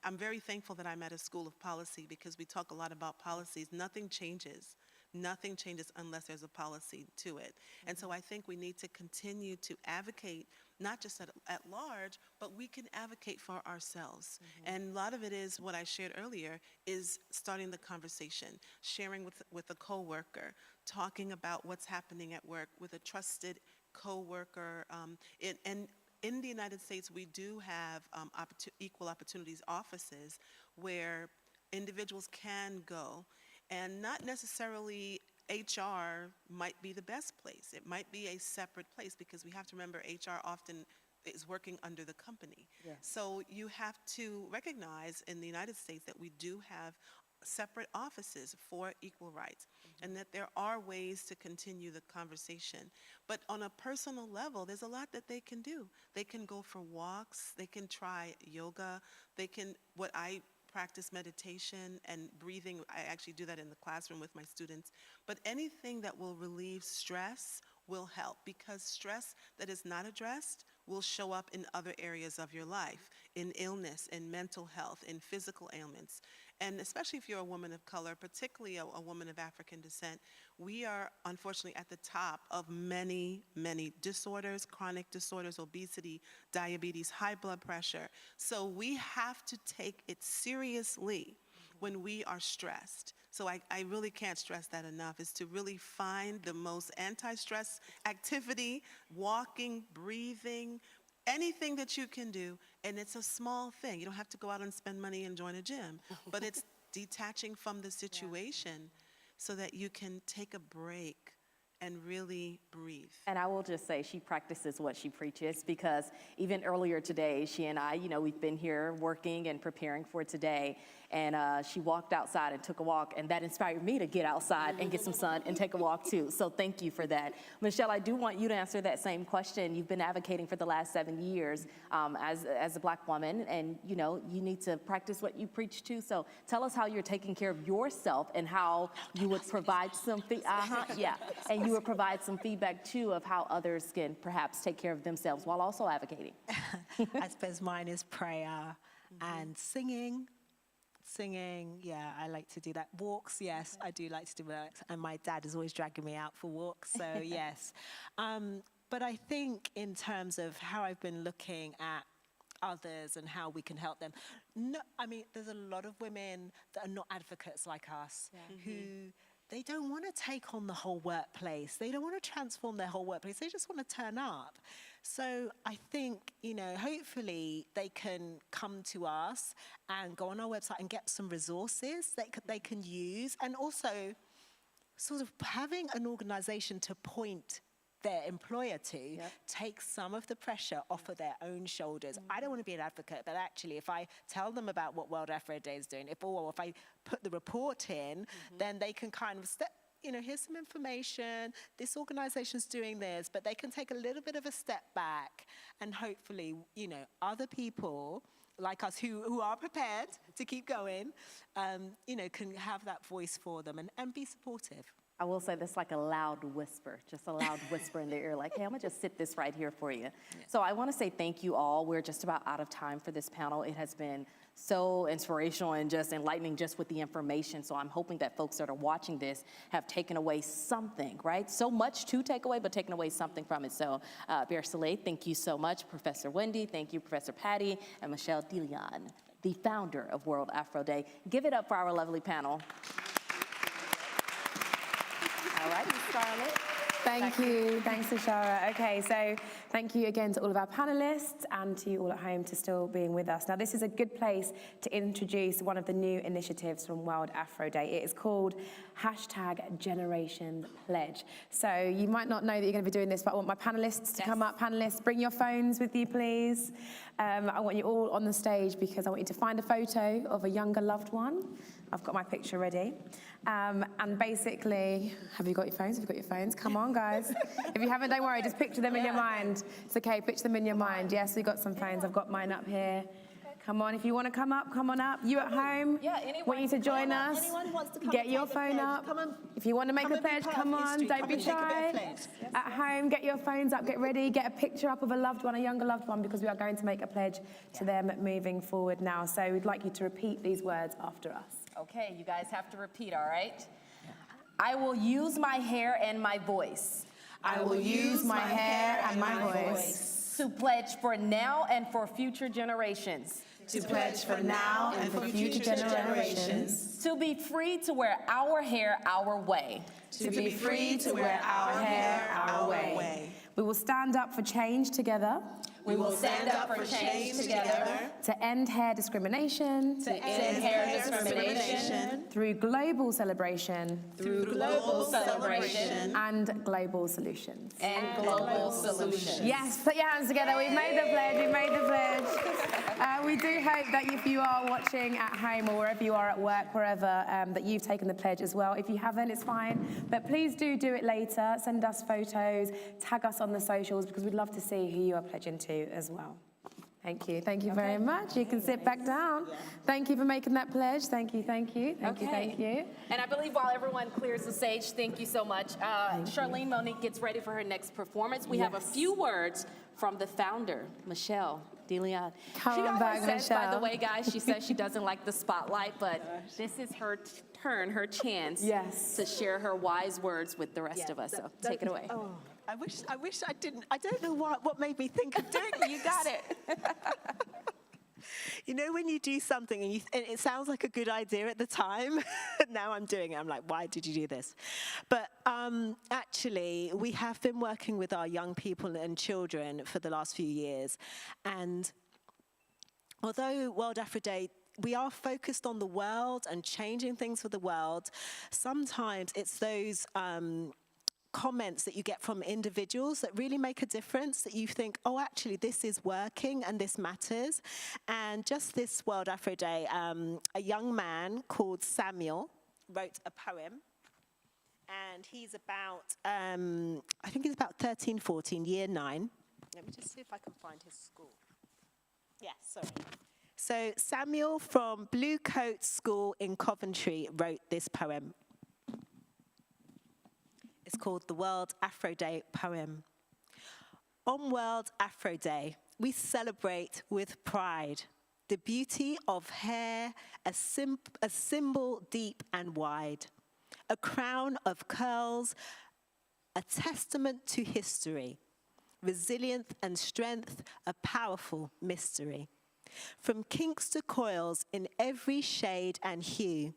I'm very thankful that I'm at a school of policy because we talk a lot about policies. Nothing changes. Nothing changes unless there's a policy to it. And so I think we need to continue to advocate, not just at large, but we can advocate for ourselves. And a lot of it is what I shared earlier, is starting the conversation, sharing with a coworker, talking about what's happening at work with a trusted coworker. And in the United States, we do have equal opportunities offices where individuals can go. And not necessarily HR might be the best place. It might be a separate place because we have to remember HR often is working under the company. Yes. So you have to recognize in the United States that we do have separate offices for equal rights and that there are ways to continue the conversation. But on a personal level, there's a lot that they can do. They can go for walks, they can try yoga, they can, what I practice meditation and breathing. I actually do that in the classroom with my students. But anything that will relieve stress will help because stress that is not addressed will show up in other areas of your life, in illness, in mental health, in physical ailments. And especially if you're a woman of color, particularly a woman of African descent, we are unfortunately at the top of many, many disorders, chronic disorders, obesity, diabetes, high blood pressure. So we have to take it seriously when we are stressed. So I really can't stress that enough, is to really find the most anti-stress activity, walking, breathing, anything that you can do, and it's a small thing. You don't have to go out and spend money and join a gym, but it's detaching from the situation so that you can take a break and really breathe. And I will just say she practices what she preaches because even earlier today, she and I, we've been here working and preparing for today. And she walked outside and took a walk, and that inspired me to get outside and get some sun and take a walk too. So thank you for that. Michelle, I do want you to answer that same question. You've been advocating for the last 7 years as a Black woman, and you need to practice what you preach too. So tell us how you're taking care of yourself and how you would provide some and you would provide some feedback too of how others can perhaps take care of themselves while also advocating. I suppose mine is prayer and singing. Yeah, I like to do that. Walks, yes, I do like to do that. And my dad is always dragging me out for walks, so yes. But I think in terms of how I've been looking at others and how we can help them, there's a lot of women that are not advocates like us who they don't want to take on the whole workplace. They don't want to transform their whole workplace. They just want to turn up. So I think, hopefully they can come to us and go on our website and get some resources that they can use, and also sort of having an organization to point their employer to take some of the pressure off of their own shoulders. I don't want to be an advocate, but actually if I tell them about what World Afro Day is doing, if I put the report in, then they can kind of here's some information, this organization's doing this, but they can take a little bit of a step back and hopefully, other people like us who are prepared to keep going, can have that voice for them and be supportive. I will say this like a loud whisper, just a loud whisper in their ear, like, hey, I'm gonna just sit this right here for you. So I wanna say thank you all. We're just about out of time for this panel. It has been so inspirational and just enlightening just with the information. So I'm hoping that folks that are watching this have taken away something, right? So much to take away, but taken away something from it. So Bear Soleil, thank you so much. Professor Wendy, thank you, Professor Patty, and Michelle Dilian, the founder of World Afro Day. Give it up for our lovely panel. All righty, Scarlett. Thank you. Thanks, Ashara. Okay, so thank you again to all of our panelists and to you all at home for still being with us. Now, this is a good place to introduce one of the new initiatives from World Afro Day. It is called #Generation Pledge. So you might not know that you're going to be doing this, but I want my panelists to come up. Panelists, bring your phones with you, please. I want you all on the stage because I want you to find a photo of a younger loved one. I've got my picture ready. And basically, have you got your phones? Have you got your phones? Come on, guys. If you haven't, don't worry. Just picture them in your mind. It's okay. Picture them in your mind. Yes, we've got some phones. I've got mine up here. Come on. If you want to come up, come on up. You at home, want you to join us. Anyone wants to come Get and your take the phone pledge, up. come and- If you want to make come a and be pledge, part come of on. history. Don't Come be and take a bit of shy. pledge. At home, get your phones up. Get ready. Get a picture up of a loved one, a younger loved one, because we are going to make a pledge to them moving forward now. So we'd like you to repeat these words after us. Okay, you guys have to repeat, all right? I will use my hair and my voice. I will use my hair and my voice to pledge for now and for future generations. to pledge for now and for future generations. To be free to wear our hair our way. To be free to wear our hair our way. We will stand up for change together. We will stand up for change together. To end hair discrimination. To end hair discrimination. Through global celebration. Through global celebration. And global solutions. And global solutions. Yes, put your hands together. We've made the pledge. We've made the pledge. We do hope that if you are watching at home or wherever you are at work, wherever, that you've taken the pledge as well. If you haven't, it's fine. But please do it later. Send us photos. Tag us on the socials because we'd love to see who you are pledging to as well. Thank you. Thank you very much. You can sit back down. Thank you for making that pledge. Thank you. Thank you. Thank you. Thank you. And I believe while everyone clears the stage, thank you so much. Charlene Monique gets ready for her next performance. We have a few words from the founder, Michelle DeLeon. Come on back, says, by the Michelle. way, guys, she says she doesn't like the spotlight, but this is her turn, her chance to share her wise words with the rest of us. So take it away. Oh, I wish I didn't. I don't know what made me think of doing it. You got it. You know when you do something and it sounds like a good idea at the time, now I'm doing it. I'm like, why did you do this? But actually, we have been working with our young people and children for the last few years. And although World Afro Day, we are focused on the world and changing things for the world, sometimes it's those comments that you get from individuals that really make a difference, that you think, oh, actually, this is working and this matters. And just this World Afro Day, a young man called Samuel wrote a poem. And he's about, I think he's about 13, 14, year 9. Let me just see if I can find his school. Yes, sorry. So Samuel from Blue Coat School in Coventry wrote this poem. It's called the World Afro Day poem. On World Afro Day, we celebrate with pride the beauty of hair, a symbol deep and wide, a crown of curls, a testament to history, resilience and strength, a powerful mystery. From kinks to coils in every shade and hue,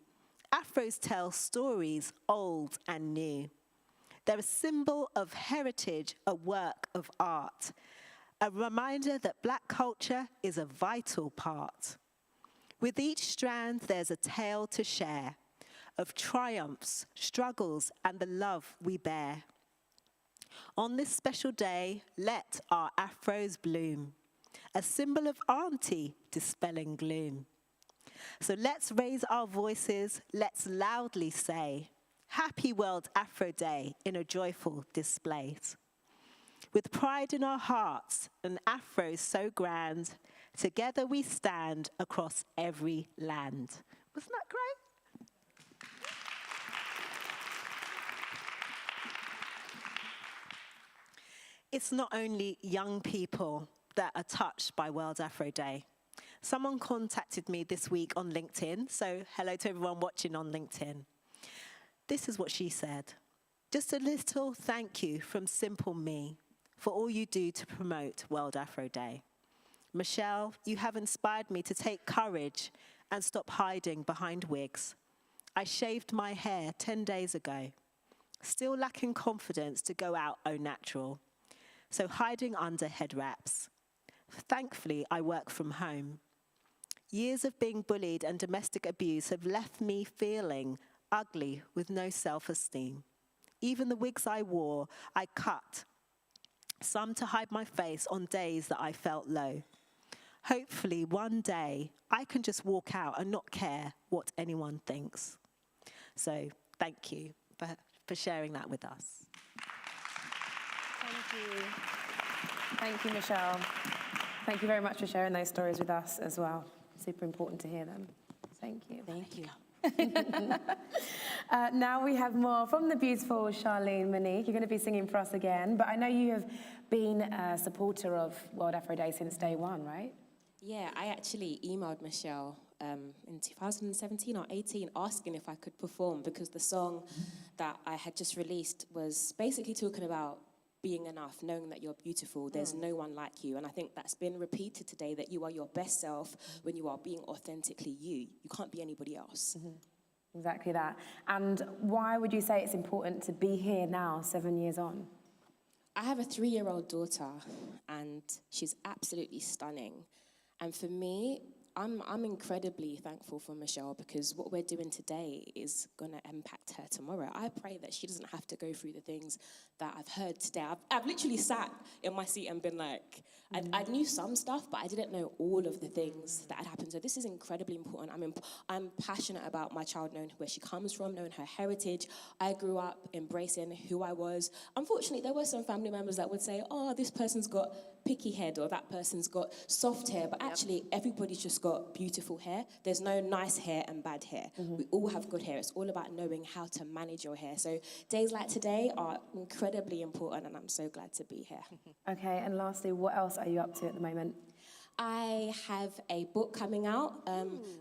Afros tell stories old and new. They're a symbol of heritage, a work of art, a reminder that Black culture is a vital part. With each strand, there's a tale to share of triumphs, struggles, and the love we bear. On this special day, let our afros bloom, a symbol of auntie dispelling gloom. So let's raise our voices, let's loudly say, Happy World Afro Day in a joyful display. With pride in our hearts and afros so grand, together we stand across every land. Wasn't that great? It's not only young people that are touched by World Afro Day. Someone contacted me this week on LinkedIn, so hello to everyone watching on LinkedIn. This is what she said. Just a little thank you from Simple Me for all you do to promote World Afro Day. Michelle, you have inspired me to take courage and stop hiding behind wigs. I shaved my hair 10 days ago. still lacking confidence to go out au natural, so hiding under head wraps. Thankfully, I work from home. Years of being bullied and domestic abuse have left me feeling ugly with no self-esteem. Even the wigs I wore, I cut, some to hide my face on days that I felt low. Hopefully, one day, I can just walk out and not care what anyone thinks. So, thank you for sharing that with us. Thank you. Thank you, Michelle. Thank you very much for sharing those stories with us as well. Super important to hear them. Thank you. Thank you. Now we have more from the beautiful Charlene Monique. You're going to be singing for us again, but I know you have been a supporter of World Afro Day since day one, right? Yeah, I actually emailed Michelle in 2017 or 18 asking if I could perform, because the song that I had just released was basically talking about being enough, knowing that you're beautiful, there's no one like you. And I think that's been repeated today, that you are your best self when you are being authentically you. You can't be anybody else. Exactly that. And why would you say it's important to be here now, 7 years on? I have a 3-year-old daughter, and she's absolutely stunning. And for me, I'm incredibly thankful for Michelle, because what we're doing today is going to impact her tomorrow. I pray that she doesn't have to go through the things that I've heard today. I've literally sat in my seat and been like, I knew some stuff, but I didn't know all of the things that had happened. So this is incredibly important. I'm passionate about my child knowing where she comes from, knowing her heritage. I grew up embracing who I was. Unfortunately, there were some family members that would say, oh, this person's got picky head, or that person's got soft hair, but actually everybody's just got beautiful hair. There's no nice hair and bad hair. We all have good hair. It's all about knowing how to manage your hair. So days like today are incredibly important, and I'm so glad to be here. Okay, and lastly, what else are you up to at the moment? I have a book coming out,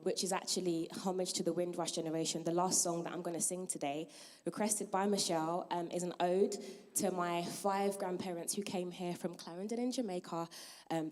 which is actually homage to the Windrush generation. The last song that I'm going to sing today, requested by Michelle, is an ode to my 5 grandparents who came here from Clarendon in Jamaica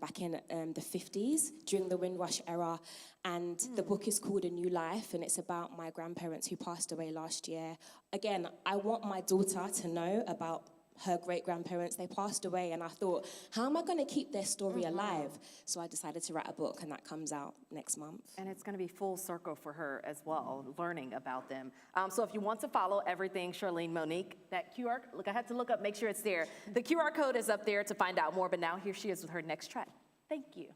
back in the 50s during the Windrush era. And the book is called A New Life, and it's about my grandparents who passed away last year. Again, I want my daughter to know about her great-grandparents. They passed away, and I thought, how am I going to keep their story alive? So I decided to write a book, and that comes out next month. And it's going to be full circle for her as well, learning about them. So if you want to follow everything Charlene Monique, that QR, look, I had to look up, make sure it's there. The QR code is up there to find out more, but now here she is with her next track. Thank you.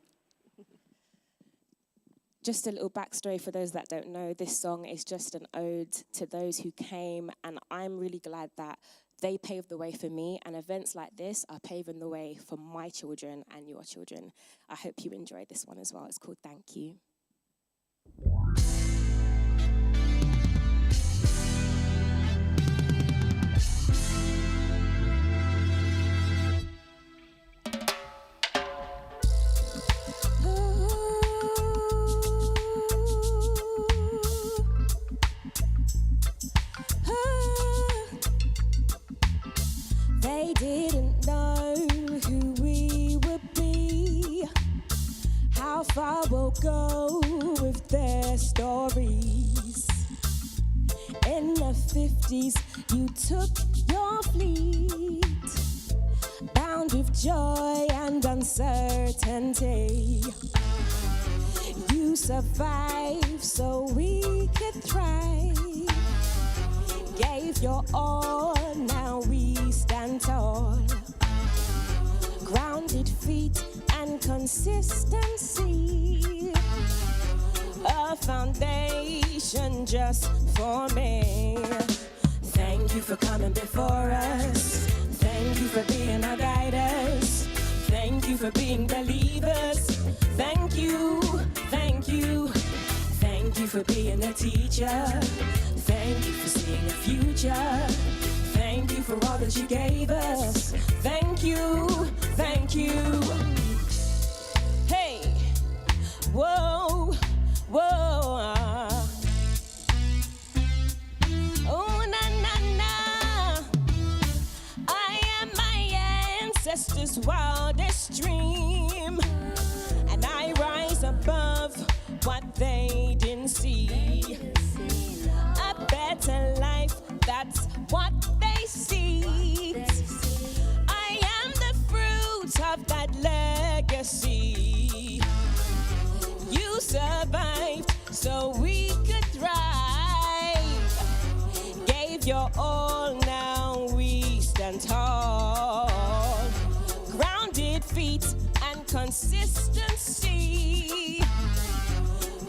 Just a little backstory for those that don't know, this song is just an ode to those who came, and I'm really glad that they paved the way for me, and events like this are paving the way for my children and your children. I hope you enjoyed this one as well. It's called Thank You. They didn't know who we would be, how far we'll go with their stories. In the 50s, you took your fleet, bound with joy and uncertainty. You survived so we could thrive, gave your all, now we stand tall. Grounded feet and consistency, a foundation just for me. Thank you for coming before us. Thank you for being our guiders. Thank you for being believers. Thank you, thank you. Thank you for being a teacher. Thank you for seeing a future. Thank you for all that you gave us. Thank you, thank you. Hey, whoa, whoa. Oh, na, na, na. I am my ancestors' wildest dream, and I rise above what they didn't see. A better life, that's what they consistency,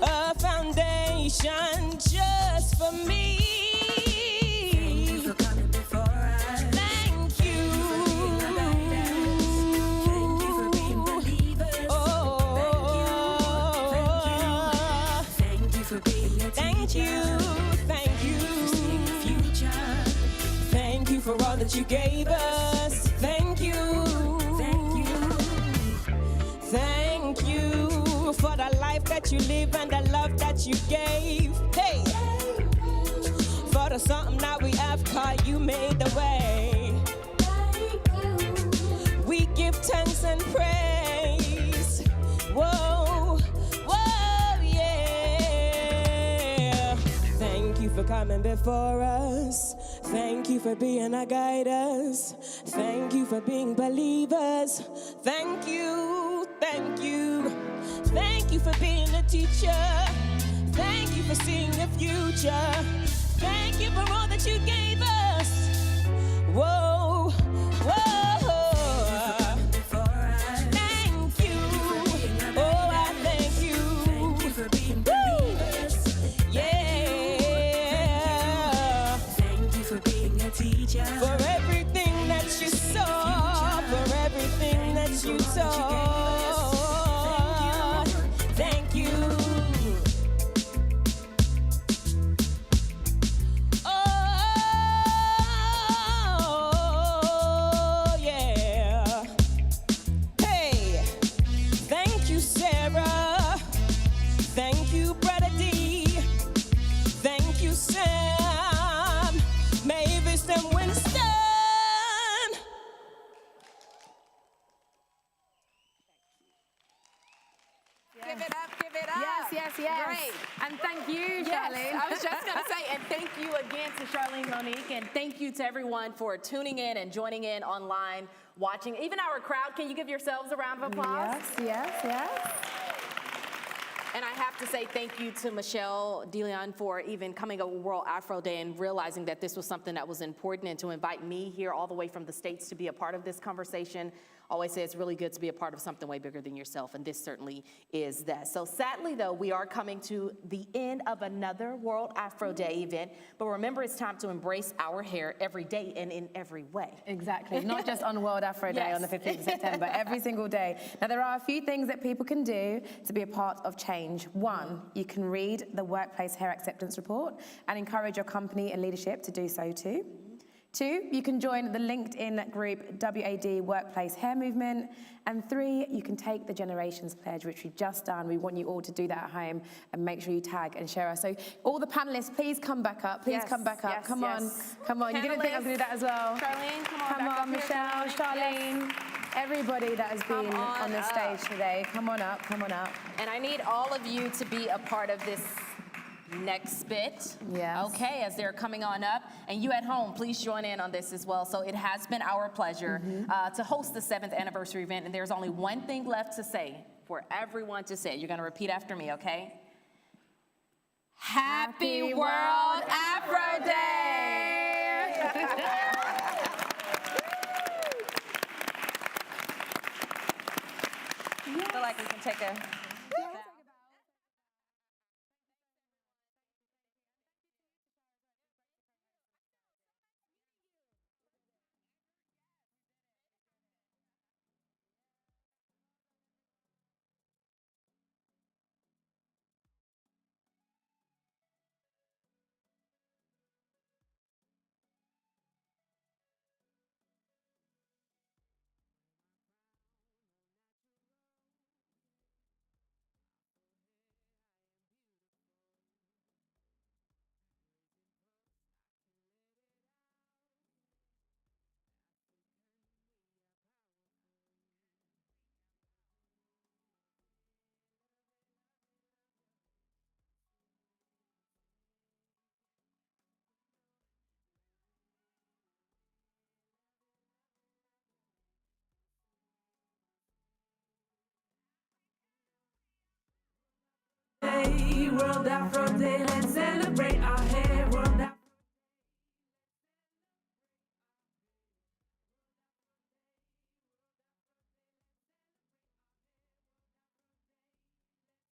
a foundation just for me. Thank you for coming before us. Thank you. Thank you for being believers. Oh, thank you for being a teacher. Thank you. Thank you for seeing the future. Thank you for all that you gave us. Thank you. Thank you. Thank you for the life that you live and the love that you gave. Hey, for the something that we have, 'cause you made the way. We give thanks and praise. Whoa, whoa, yeah. Thank you for coming before us. Thank you for being our guiders. Thank you for being believers. Thank you, thank you. Thank you for being a teacher. Thank you for seeing the future. Thank you for all that you gave us. Whoa, whoa. Thank you. Oh, I thank you. Thank you for being believers. Yeah. Thank you for being a teacher. For everything that you saw. For everything that you taught. Thank you. Oh, yeah. Hey, thank you, Sarah. Thank you, Brother D. Thank you, Sam, Mavis, and Winston. Give it up, give it up. Yes, yes, yes. Great. And thank you, Yes, Charlene. I was just going to say, and thank you again to Charlene Monique, and thank you to everyone for tuning in and joining in online, watching. Even our crowd, can you give yourselves a round of applause? Yes, yes, yes. And I have to say thank you to Michelle DeLeon for even coming up with World Afro Day and realizing that this was something that was important, and to invite me here all the way from the States to be a part of this conversation. Always say it's really good to be a part of something way bigger than yourself, and this certainly is that. So sadly, though, we are coming to the end of another World Afro Day event, but remember, it's time to embrace our hair every day and in every way. Exactly, not just on World Afro Day on the 15th of September, every single day. Now, there are a few things that people can do to be a part of change. One, you can read the Workplace Hair Acceptance Report and encourage your company and leadership to do so too. Two, you can join the LinkedIn group WAD Workplace Hair Movement. And three, you can take the Generations Pledge, which we've just done. We want you all to do that at home and make sure you tag and share us. So all the panelists, please come back up. Please come back up. Yes, come yes. on, come on. You didn't think I was going to do that as well? Charlene, come on, Come back on, up here, Michelle, Charlene. Everybody that has been on the stage today, come on up, come on up. And I need all of you to be a part of this next bit. Yes. Okay, as they're coming on up. And you at home, please join in on this as well. So it has been our pleasure to host the 7th anniversary event. And there's only one thing left to say for everyone to say. You're going to repeat after me, okay? Happy World Afro Day! I feel like we can take a... World Afro Day, let's celebrate